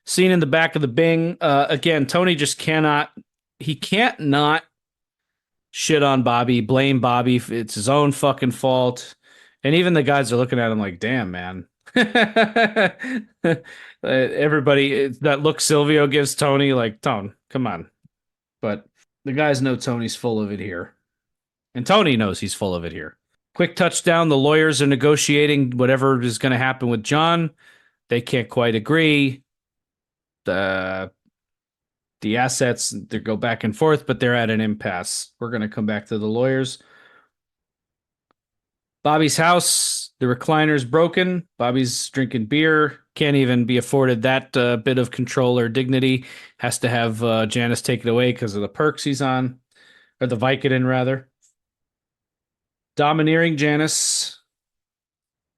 Scene in the back of the Bing. Again, Tony just can't not shit on Bobby, blame Bobby. It's his own fucking fault. And even the guys are looking at him like, damn, man. Everybody, that look Silvio gives Tony, like, Tone, come on. But the guys know Tony's full of it here. And Tony knows he's full of it here. Quick touchdown. The lawyers are negotiating whatever is going to happen with John. They can't quite agree. The assets, they go back and forth, but they're at an impasse. We're going to come back to the lawyers. Bobby's house, the recliner's broken. Bobby's drinking beer. Can't even be afforded that bit of control or dignity. Has to have Janice take it away because of the perks he's on. Or the Vicodin, rather. Domineering Janice.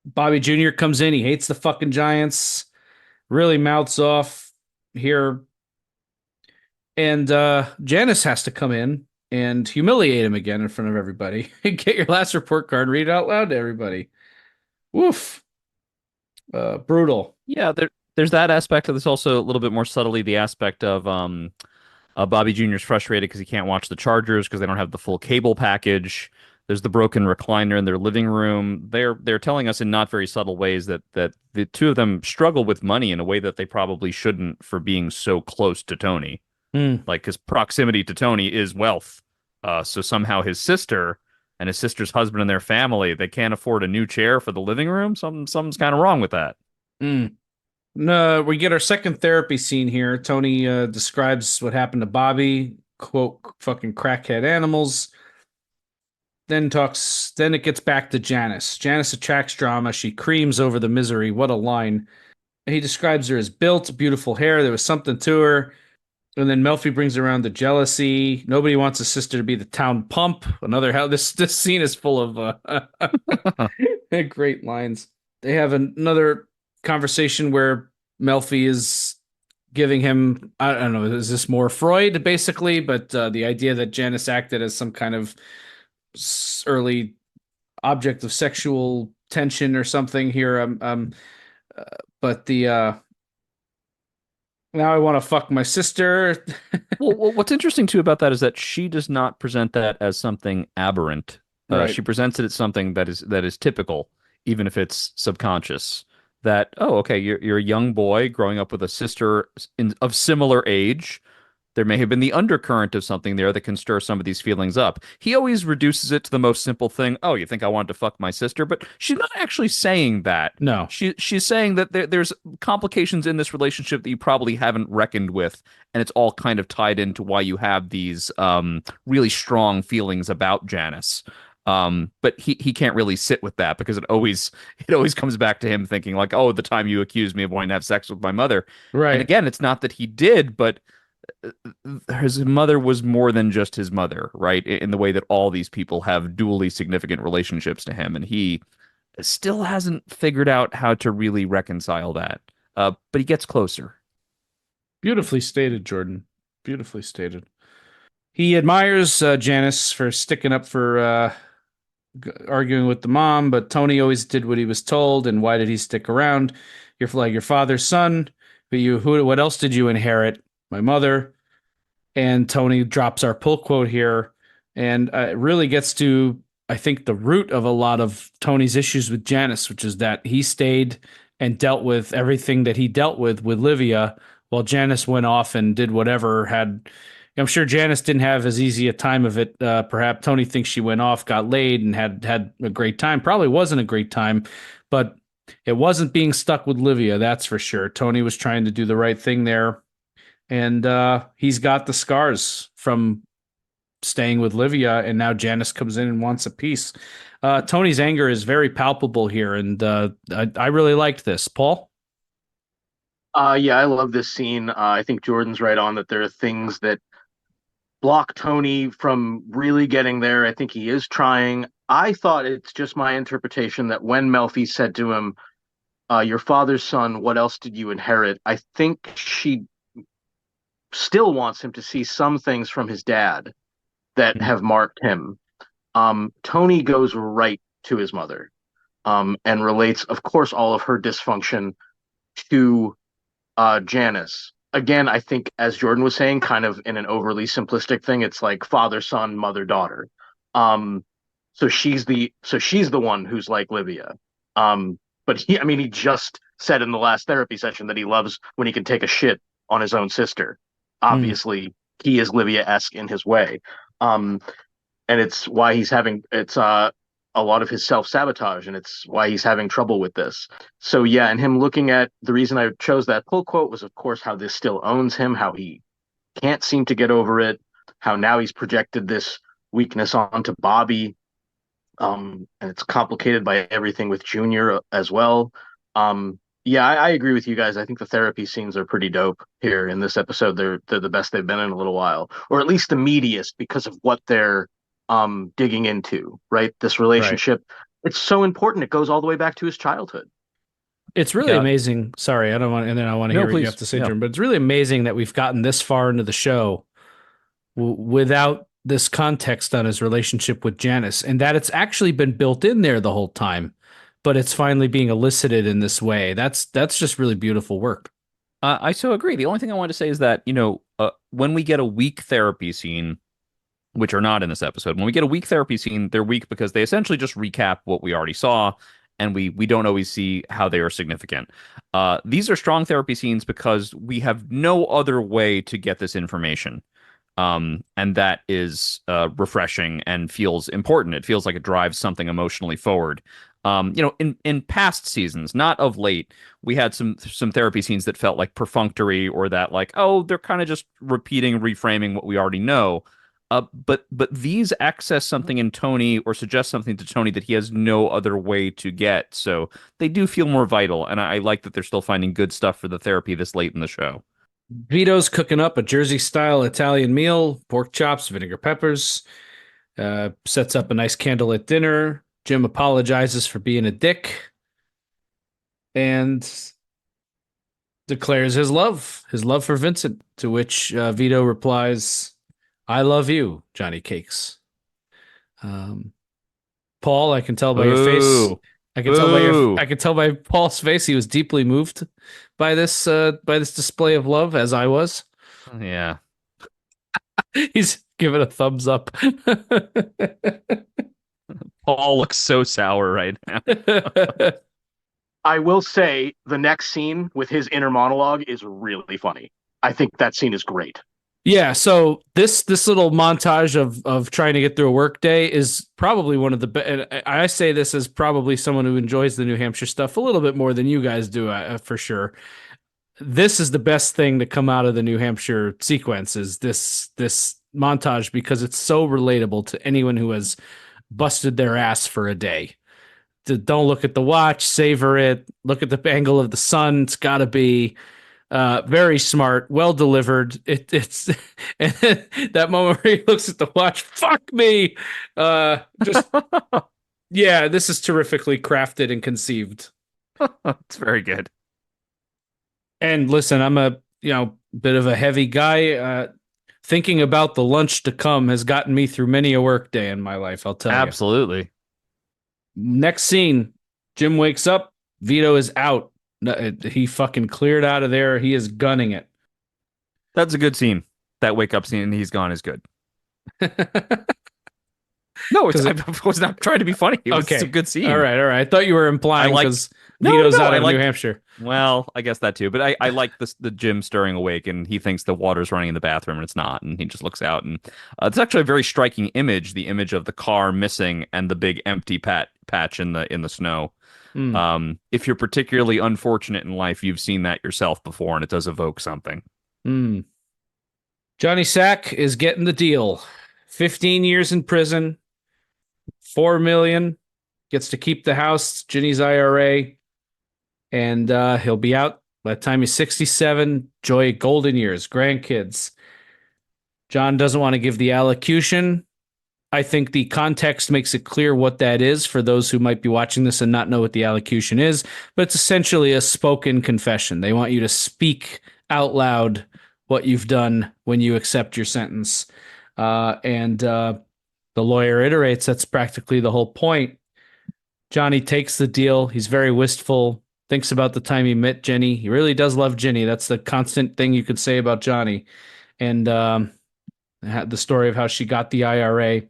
Bobby Jr. comes in. He hates the fucking Giants. Really mouths off here. And Janice has to come in and humiliate him again in front of everybody. Get your last report card, read it out loud to everybody. Woof. Brutal. Yeah, there's that aspect. There's also a little bit more subtly the aspect of Bobby Jr.'s frustrated because he can't watch the Chargers because they don't have the full cable package. There's the broken recliner in their living room. They're telling us in not very subtle ways that the two of them struggle with money in a way that they probably shouldn't for being so close to Tony. Like his proximity to Tony is wealth. So somehow his sister and his sister's husband and their family, they can't afford a new chair for the living room. Something's kind of wrong with that. No, we get our second therapy scene here. Tony describes what happened to Bobby. Quote, fucking crackhead animals. Then it gets back to Janice. Janice attracts drama. She creams over the misery. What a line. He describes her as built, beautiful hair. There was something to her. And then Melfi brings around the jealousy. Nobody wants a sister to be the town pump. Another how this scene is full of great lines. They have another conversation where Melfi is giving him, I don't know, is this more Freud basically? But the idea that Janice acted as some kind of early object of sexual tension or something here. But the now I want to fuck my sister. Well, what's interesting too about that is that she does not present that as something aberrant. Right. She presents it as something that is typical, even if it's subconscious. That, oh, okay, you're a young boy growing up with a sister of similar age. There may have been the undercurrent of something there that can stir some of these feelings up. He always reduces it to the most simple thing. Oh, you think I wanted to fuck my sister? But she's not actually saying that. No. She's saying that there's complications in this relationship that you probably haven't reckoned with, and it's all kind of tied into why you have these really strong feelings about Janice. But he can't really sit with that because it always comes back to him thinking like, oh, the time you accused me of wanting to have sex with my mother. Right. And again, it's not that he did, but his mother was more than just his mother, right? In the way that all these people have dually significant relationships to him, and he still hasn't figured out how to really reconcile that. But he gets closer. Beautifully stated, Jordan. Beautifully stated. He admires Janice for sticking up for arguing with the mom, but Tony always did what he was told. And why did he stick around? You're like your father's son, but what else did you inherit? My mother. And Tony drops our pull quote here, and it really gets to, I think, the root of a lot of Tony's issues with Janice, which is that he stayed and dealt with everything that he dealt with Livia while Janice went off and did whatever. I'm sure Janice didn't have as easy a time of it. Perhaps Tony thinks she went off, got laid, and had a great time. Probably wasn't a great time, but it wasn't being stuck with Livia, that's for sure. Tony was trying to do the right thing there, and he's got the scars from staying with Livia, and now Janice comes in and wants a piece. Tony's anger is very palpable here, and I really liked this. Paul? Yeah, I love this scene. I think Jordan's right on that there are things that block Tony from really getting there. I think he is trying. I thought it's just my interpretation that when Melfi said to him, your father's son, what else did you inherit? I think she still wants him to see some things from his dad that have marked him. Tony goes right to his mother, and relates, of course, all of her dysfunction to Janice. Again, I think, as Jordan was saying, kind of in an overly simplistic thing, it's like father, son, mother, daughter. So she's the one who's like Livia. But he just said in the last therapy session that he loves when he can take a shit on his own sister. Obviously, he is Livia-esque in his way. And it's why he's having a lot of his self-sabotage, and it's why he's having trouble with this. So yeah, and him looking at the reason I chose that pull quote was, of course, how this still owns him, how he can't seem to get over it, how now he's projected this weakness onto Bobby, and it's complicated by everything with Junior as well. Yeah, I agree with you guys. I think the therapy scenes are pretty dope here in this episode. They're the best they've been in a little while, or at least the meatiest because of what they're digging into, right? This relationship. Right. It's so important. It goes all the way back to his childhood. It's really amazing. Sorry, I don't want, and then I want to hear what you have to say, Jim. But it's really amazing that we've gotten this far into the show without this context on his relationship with Janice, and that it's actually been built in there the whole time, but it's finally being elicited in this way. That's just really beautiful work. I so agree. The only thing I want to say is that, when we get a weak therapy scene, which are not in this episode, when we get a weak therapy scene, they're weak because they essentially just recap what we already saw, and we don't always see how they are significant. These are strong therapy scenes because we have no other way to get this information. And that is refreshing and feels important. It feels like it drives something emotionally forward. In past seasons, not of late, we had some therapy scenes that felt like perfunctory, or that like, oh, they're kind of just repeating, reframing what we already know. But these access something in Tony, or suggest something to Tony that he has no other way to get. So they do feel more vital, and I like that they're still finding good stuff for the therapy this late in the show. Vito's cooking up a Jersey-style Italian meal, pork chops, vinegar peppers, sets up a nice candlelit dinner. Jim apologizes for being a dick and declares his love for Vincent, to which Vito replies, I love you, Johnny Cakes. Paul, I can tell by your face. I can tell by Paul's face he was deeply moved by this display of love, as I was. Yeah. He's giving a thumbs up. Paul looks so sour right now. I will say the next scene with his inner monologue is really funny. I think that scene is great. Yeah, so this little montage of trying to get through a workday is probably one of the best. I say this as probably someone who enjoys the New Hampshire stuff a little bit more than you guys do, for sure. This is the best thing to come out of the New Hampshire sequence, is this montage, because it's so relatable to anyone who has busted their ass for a day. Don't look at the watch, savor it, look at the angle of the sun. It's got to be very smart, well delivered. It's and that moment where he looks at the watch, fuck me. Just yeah, this is terrifically crafted and conceived. It's very good. And listen, I'm a bit of a heavy guy. Thinking about the lunch to come has gotten me through many a work day in my life, I'll tell you. Absolutely. Next scene, Jim wakes up. Vito is out. He fucking cleared out of there. He is gunning it. That's a good scene. That wake up scene, he's gone, is good. No, Because I was not trying to be funny. It was a okay, good scene. all right. I thought you were implying like because no, Vito's out I of New like. Hampshire. Well, I guess that too. But I like the Jim stirring awake, and he thinks the water's running in the bathroom, and it's not. And he just looks out, and it's actually a very striking image. The image of the car missing and the big empty patch in the snow. Mm. If you're particularly unfortunate in life, you've seen that yourself before, and it does evoke something. Mm. Johnny Sack is getting the deal. 15 years in prison, 4 million, gets to keep the house, Ginny's IRA, and he'll be out by the time he's 67. Joy golden years, grandkids. John doesn't want to give the allocution. I think the context makes it clear what that is for those who might be watching this and not know what the allocution is, but it's essentially a spoken confession. They want you to speak out loud what you've done when you accept your sentence. And the lawyer iterates that's practically the whole point. Johnny takes the deal. He's very wistful, thinks about the time he met Jenny. He really does love Jenny. That's the constant thing you could say about Johnny. And the story of how she got the IRA.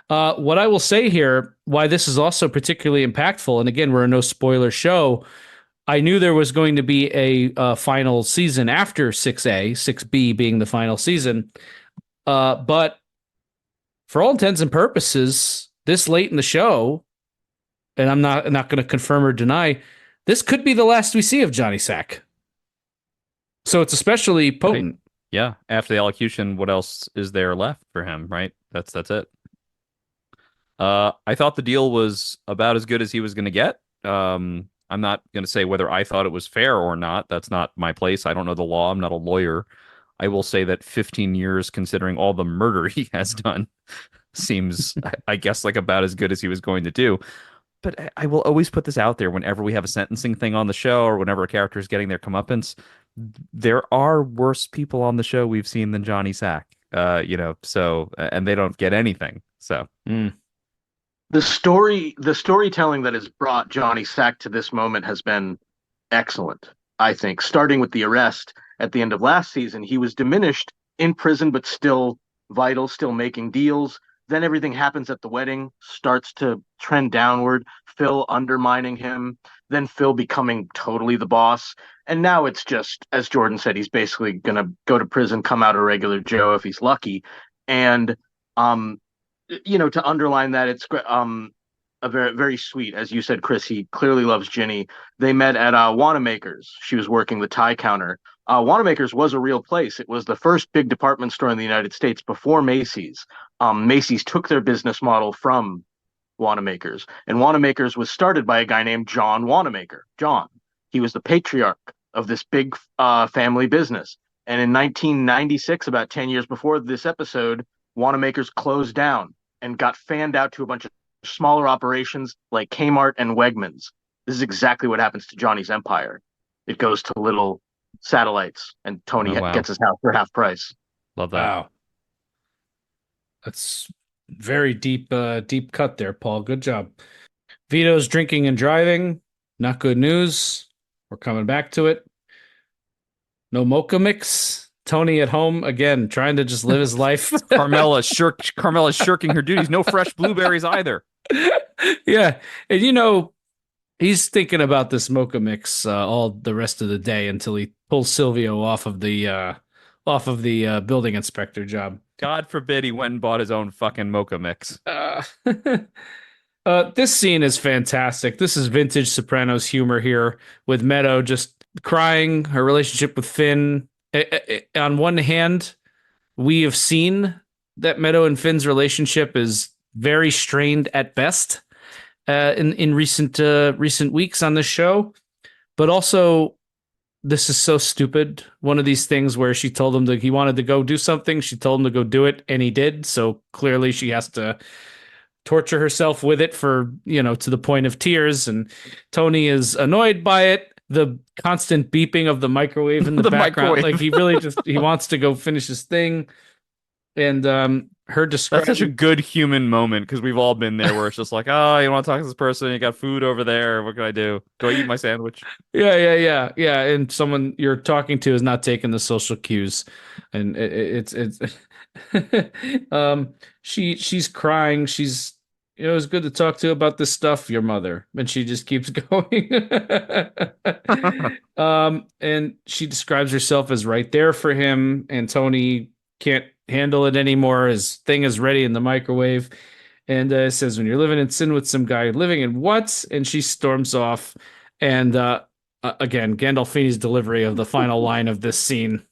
What I will say here, why this is also particularly impactful, and again, we're a no spoiler show. I knew there was going to be a final season after 6A, 6B being the final season. But for all intents and purposes, this late in the show, and I'm not going to confirm or deny, this could be the last we see of Johnny Sack. So it's especially potent. Right. Yeah. After the elocution, what else is there left for him? Right. That's it. I thought the deal was about as good as he was going to get. I'm not going to say whether I thought it was fair or not. That's not my place. I don't know the law. I'm not a lawyer. I will say that 15 years, considering all the murder he has done, seems, I guess, like about as good as he was going to do. But I will always put this out there whenever we have a sentencing thing on the show or whenever a character is getting their comeuppance. There are worse people on the show we've seen than Johnny Sack, so, and they don't get anything. So. The storytelling that has brought Johnny Sack to this moment has been excellent, I think. Starting with the arrest at the end of last season, he was diminished in prison, but still vital, still making deals. Then everything happens at the wedding, starts to trend downward, Phil undermining him, then Phil becoming totally the boss. And now it's just, as Jordan said, he's basically going to go to prison, come out a regular Joe if he's lucky. And, to underline that, it's a very, very sweet, as you said, Chris, he clearly loves Ginny. They met at Wanamaker's. She was working the tie counter. Wanamaker's was a real place. It was the first big department store in the United States before Macy's. Macy's took their business model from Wanamaker's, and Wanamaker's was started by a guy named John Wanamaker. John, he was the patriarch of this big family business. And in 1996, about 10 years before this episode, Wanamaker's closed down and got fanned out to a bunch of smaller operations like Kmart and Wegmans. This is exactly what happens to Johnny's empire. It goes to little satellites, and Tony gets his house for half price. Love that. Wow. That's very deep cut there, Paul. Good job. Vito's drinking and driving. Not good news. We're coming back to it. No mocha mix. Tony at home again, trying to just live his life. Carmela's shirking her duties. No fresh blueberries either. Yeah, and he's thinking about this mocha mix all the rest of the day until he pulls Silvio off of the building inspector job. God forbid he went and bought his own fucking mocha mix. This scene is fantastic. This is vintage Sopranos humor here with Meadow just crying, her relationship with Finn. On one hand, we have seen that Meadow and Finn's relationship is very strained at best in recent weeks on this show, but also this is so stupid. One of these things where she told him that he wanted to go do something, she told him to go do it, and he did. So clearly she has to torture herself with it for to the point of tears, and Tony is annoyed by it. The constant beeping of the microwave in the background. Microwave. Like he really he wants to go finish his thing. And her describing. That's such a good human moment because we've all been there where it's just like, oh, you want to talk to this person? You got food over there. What can I do? Do I eat my sandwich? Yeah. And someone you're talking to is not taking the social cues. And it's she's crying. She's It was good to talk to you about this stuff, your mother. And she just keeps going. And she describes herself as right there for him, and Tony can't handle it anymore. His thing is ready in the microwave. And says, when you're living in sin with some guy, living in what? And she storms off. And again, Gandolfini's delivery of the final line of this scene.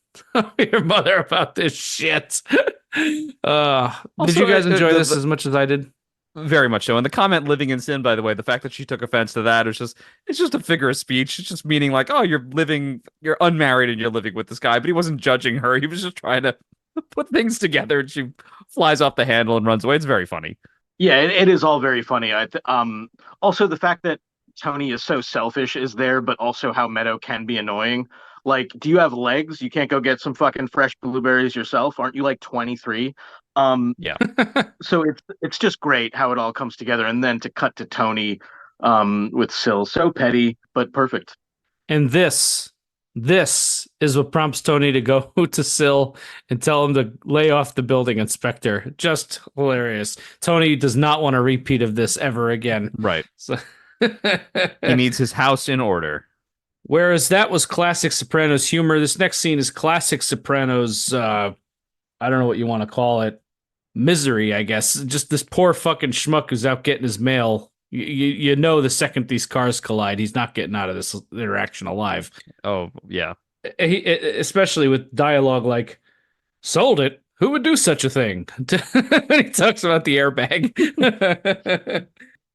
Your mother about this shit. Did Also, you guys enjoy this as much as I did? Very much so. And the comment "living in sin," by the way, the fact that she took offense to that is it's just a figure of speech. It's just meaning like, oh, you're unmarried and you're living with this guy, but he wasn't judging her. He was just trying to put things together, and she flies off the handle and runs away. It's very funny. Yeah, it is all very funny. Also the fact that Tony is so selfish is there, but also how Meadow can be annoying. Like, do you have legs? You can't go get some fucking fresh blueberries yourself? Aren't you like 23? Yeah. So it's just great how it all comes together, and then to cut to Tony with Syl, so petty but perfect. And this is what prompts Tony to go to Syl and tell him to lay off the building inspector. Just hilarious. Tony does not want a repeat of this ever again. Right. So He needs his house in order. whereas that was classic Sopranos humor, this next scene is classic Sopranos, I don't know what you want to call it, misery, I guess. Just this poor fucking schmuck who's out getting his mail. You know, the second these cars collide, he's not getting out of this interaction alive. Oh, yeah. Especially with dialogue like, sold it? Who would do such a thing? He talks about the airbag.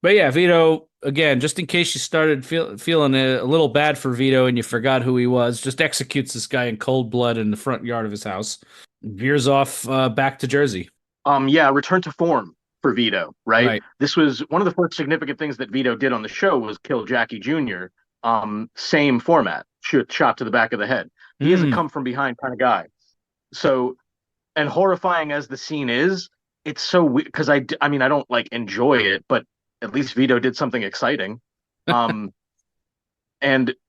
But yeah, Vito, again, just in case you started feeling a little bad for Vito and you forgot who he was, just executes this guy in cold blood in the front yard of his house. Veers off back to Jersey. Yeah, return to form for Vito, right? Right. This was one of the first significant things that Vito did on the show was kill Jackie Jr. Same format, shot to the back of the head. He is a come from behind kind of guy. So, and horrifying as the scene is, it's so weird because I mean, I don't like enjoy it, but at least Vito did something exciting. And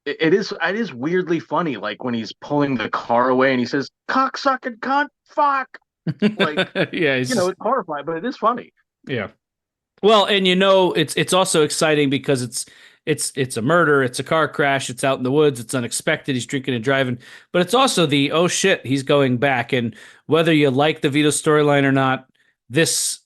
it is weirdly funny, like when he's pulling the car away and he says, "Cocksucking cunt, fuck." Like, yeah, it's horrifying, but it is funny. Yeah. Well, and it's also exciting because it's a murder, it's a car crash, it's out in the woods, it's unexpected, he's drinking and driving, but it's also the oh shit, he's going back, and whether you like the Vito storyline or not, this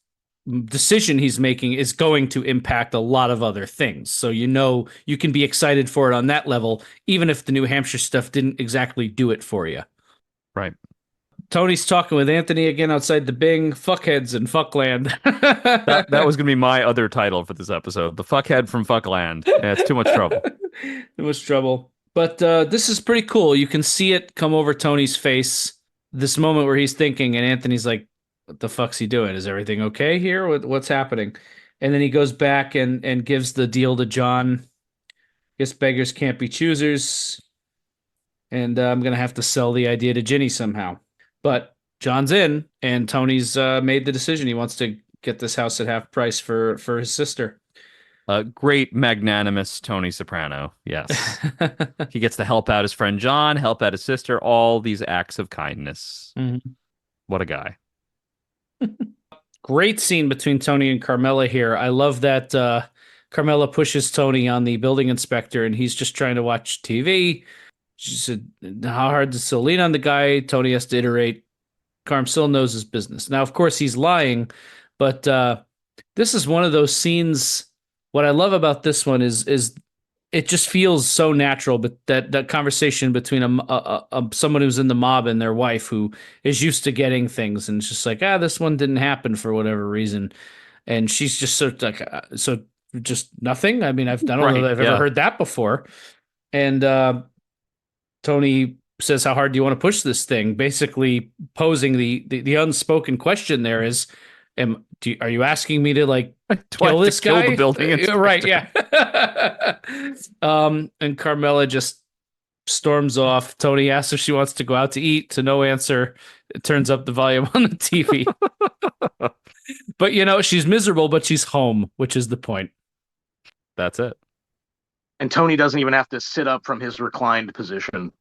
decision he's making is going to impact a lot of other things. So you can be excited for it on that level, even if the New Hampshire stuff didn't exactly do it for you. Right. Tony's talking with Anthony again outside the Bing. Fuckheads and Fuckland. that was going to be my other title for this episode. The fuckhead from Fuckland. Yeah, it's too much trouble. Too much trouble. But this is pretty cool. You can see it come over Tony's face. This moment where he's thinking, and Anthony's like, what the fuck's he doing? Is everything okay here? What's happening? And then he goes back and gives the deal to John. Guess beggars can't be choosers. And I'm going to have to sell the idea to Ginny somehow. But John's in, and Tony's made the decision. He wants to get this house at half price for his sister. Great, magnanimous Tony Soprano. Yes. He gets to help out his friend John, help out his sister, all these acts of kindness. Mm-hmm. What a guy. Great scene between Tony and Carmela here. I love that Carmela pushes Tony on the building inspector, and he's just trying to watch TV. She said, how hard does Syl lean on the guy? Tony has to iterate. Syl knows his business. Now, of course, he's lying, but this is one of those scenes. What I love about this one is it just feels so natural, but that conversation between someone who's in the mob and their wife who is used to getting things, and it's just like, this one didn't happen for whatever reason. And she's just sort of like, so just nothing. I mean, I don't know that I've ever heard that before. And Tony says, how hard do you want to push this thing? Basically posing the unspoken question there is, are you asking me to like kill this guy? Kill the building inspector? Right, yeah. And Carmela just storms off. Tony asks if she wants to go out to eat. To no answer. It turns up the volume on the TV. But she's miserable, but she's home, which is the point. That's it. And Tony doesn't even have to sit up from his reclined position.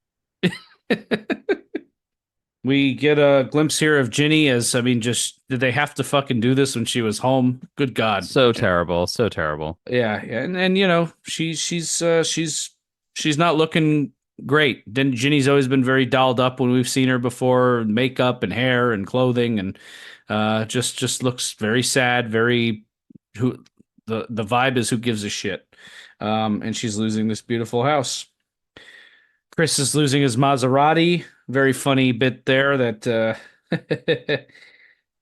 We get a glimpse here of Ginny as, I mean, just did they have to fucking do this when she was home? Good God. So terrible, so terrible. Yeah, and you know, she's not looking great. Then Ginny's always been very dolled up when we've seen her before, makeup and hair and clothing, and just looks very sad, very who the vibe is who gives a shit. And she's losing this beautiful house. Chris is losing his Maserati. Very funny bit there that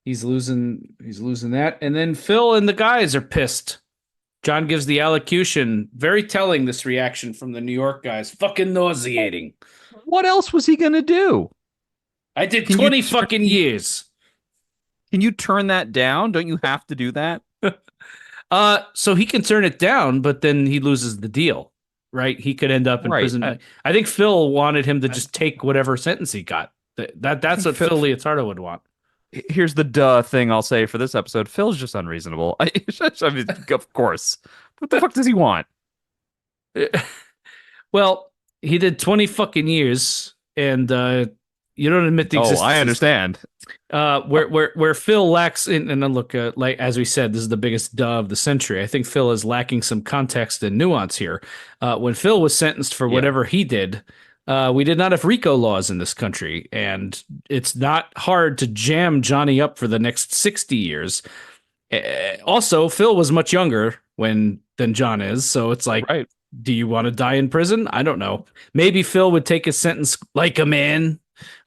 he's losing that. And then Phil and the guys are pissed. John gives the allocution. Very telling, this reaction from the New York guys. Fucking nauseating. What else was he gonna do? I did 20 fucking years. Can you turn that down? Don't you have to do that? So he can turn it down, but then he loses the deal, right? He could end up in prison. I think Phil wanted him to just take whatever sentence he got. That's what Phil Leotardo would want. Here's the duh thing I'll say for this episode. Phil's just unreasonable. I mean, of course. What the fuck does he want? Well, he did 20 fucking years, and you don't admit the existence. Oh, I understand. Where Phil lacks in, and then look, like as we said, this is the biggest duh of the century. I think Phil is lacking some context and nuance here. When Phil was sentenced for whatever he did, we did not have RICO laws in this country, and it's not hard to jam Johnny up for the next 60 years. Also, Phil was much younger than John is, so it's like, right. Do you want to die in prison? I don't know. Maybe Phil would take his sentence like a man,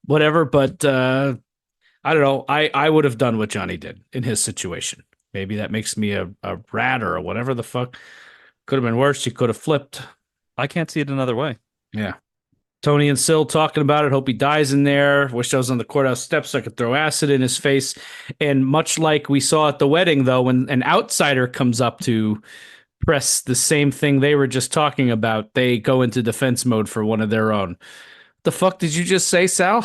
whatever, but I don't know. I would have done what Johnny did in his situation. Maybe that makes me a rat or whatever the fuck. Could have been worse. He could have flipped. I can't see it another way. Yeah. Tony and Syl talking about it. Hope he dies in there. Wish I was on the courthouse steps so I could throw acid in his face. And much like we saw at the wedding, though, when an outsider comes up to press the same thing they were just talking about, they go into defense mode for one of their own. The fuck did you just say, Sal?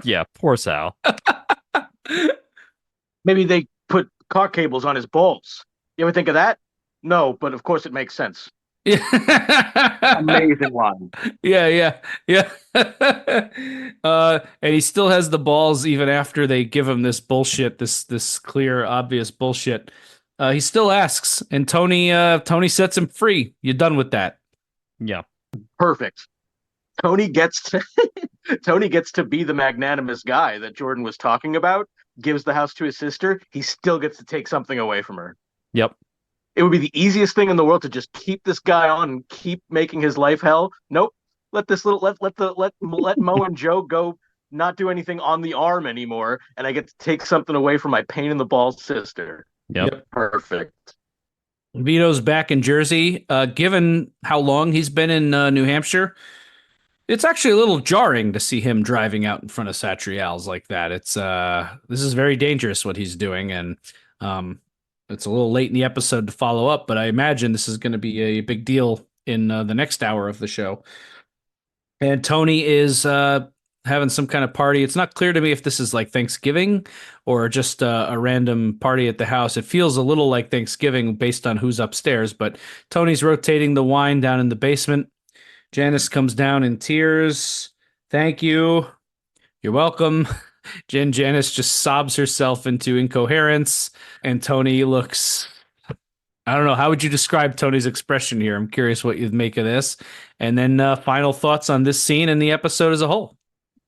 Yeah, poor Sal. Maybe they put car cables on his balls. You ever think of that? No, but of course it makes sense. Amazing line. Yeah. And he still has the balls even after they give him this bullshit, this clear, obvious bullshit. He still asks, and Tony sets him free. You're done with that. Yeah. Perfect. Tony gets to be the magnanimous guy that Jordan was talking about, gives the house to his sister. He still gets to take something away from her. Yep. It would be the easiest thing in the world to just keep this guy on and keep making his life hell. Nope. Let Mo and Joe go not do anything on the arm anymore, and I get to take something away from my pain in the balls sister. Yep. Perfect. Vito's back in Jersey. Given how long he's been in New Hampshire, it's actually a little jarring to see him driving out in front of Satriale's like that. It's this is very dangerous what he's doing, and it's a little late in the episode to follow up, but I imagine this is going to be a big deal in the next hour of the show. And Tony is having some kind of party. It's not clear to me if this is like Thanksgiving or just a random party at the house. It feels a little like Thanksgiving based on who's upstairs, but Tony's rotating the wine down in the basement. Janice comes down in tears. Thank you. You're welcome. Janice just sobs herself into incoherence, and Tony looks, I don't know, how would you describe Tony's expression here? I'm curious what you'd make of this. And then final thoughts on this scene and the episode as a whole.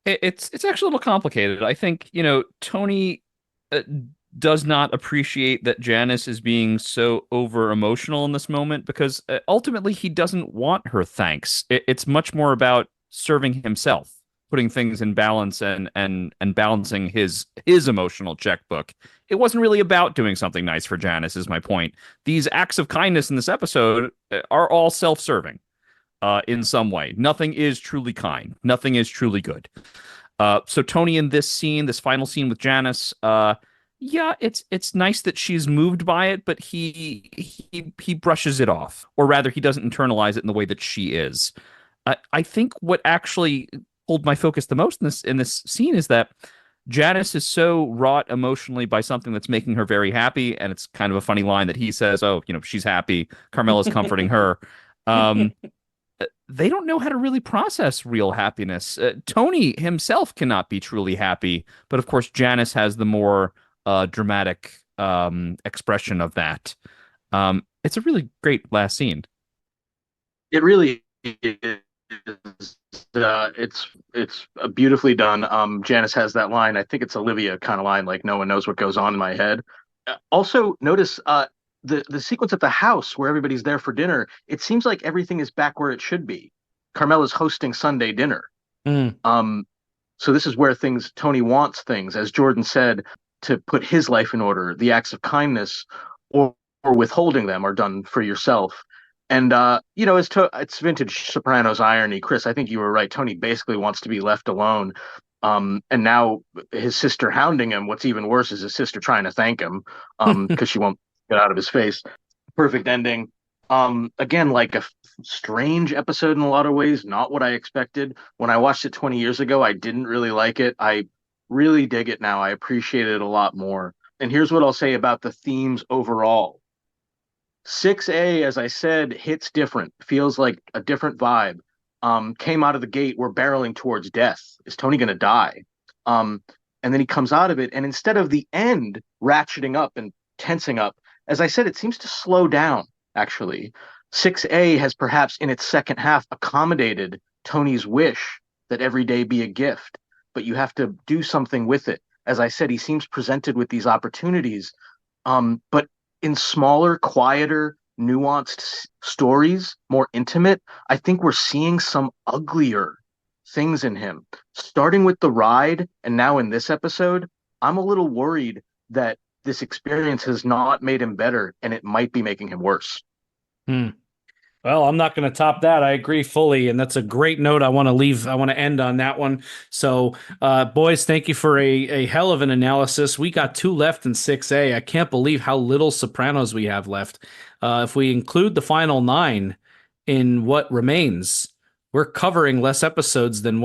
It's actually a little complicated. I think, Tony does not appreciate that Janice is being so over emotional in this moment, because ultimately he doesn't want her thanks. It's much more about serving himself, putting things in balance and balancing his emotional checkbook. It wasn't really about doing something nice for Janice, is my point. These acts of kindness in this episode are all self-serving in some way. Nothing is truly kind. Nothing is truly good. So Tony in this scene, this final scene with Janice, it's nice that she's moved by it, but he brushes it off, or rather he doesn't internalize it in the way that she is. I think what actually hold my focus the most in this scene is that Janice is so wrought emotionally by something that's making her very happy, and it's kind of a funny line that he says, "Oh, she's happy. Carmela's comforting her." they don't know how to really process real happiness. Tony himself cannot be truly happy, but of course Janice has the more dramatic expression of that. It's a really great last scene. It really is. It's beautifully done. Janice has that line. I think it's Olivia kind of line, like no one knows what goes on in my head. Also, notice the sequence at the house where everybody's there for dinner. It seems like everything is back where it should be. Carmela's hosting Sunday dinner. So this is where Tony wants things, as Jordan said, to put his life in order. The acts of kindness or withholding them are done for yourself. And, it's vintage Sopranos irony. Chris, I think you were right. Tony basically wants to be left alone. And now his sister hounding him. What's even worse is his sister trying to thank him because she won't get out of his face. Perfect ending. Again, like a strange episode in a lot of ways, not what I expected. When I watched it 20 years ago, I didn't really like it. I really dig it now. I appreciate it a lot more. And here's what I'll say about the themes overall. 6A, as I said, hits different, feels like a different vibe. Came out of the gate, we're barreling towards death. Is Tony going to die? And then he comes out of it, and instead of the end ratcheting up and tensing up, as I said, it seems to slow down, actually. 6A has perhaps in its second half accommodated Tony's wish that every day be a gift, but you have to do something with it. As I said, he seems presented with these opportunities, but in smaller, quieter, nuanced stories, more intimate, I think we're seeing some uglier things in him. Starting with the ride, and now in this episode, I'm a little worried that this experience has not made him better, and it might be making him worse. Well, I'm not going to top that. I agree fully, and that's a great note. I want to end on that one. So, boys, thank you for a hell of an analysis. We got 2 left in 6A. I can't believe how little Sopranos we have left. If we include the final 9 in what remains, we're covering less episodes than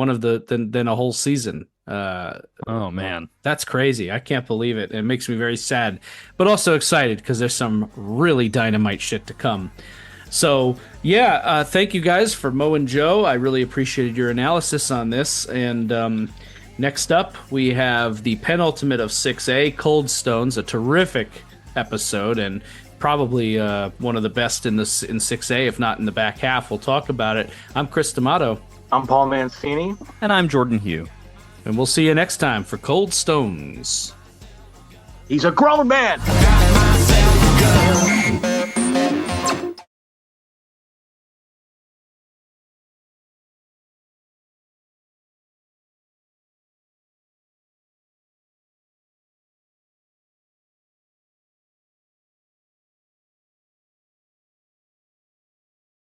than a whole season. Oh man, that's crazy. I can't believe it. It makes me very sad, but also excited because there's some really dynamite shit to come. So, thank you guys for Mo and Joe. I really appreciated your analysis on this. And next up, we have the penultimate of 6A, Cold Stones, a terrific episode and probably one of the best in 6A, if not in the back half. We'll talk about it. I'm Chris D'Amato. I'm Paul Mancini. And I'm Jordan Hugh. And we'll see you next time for Cold Stones. He's a grown man.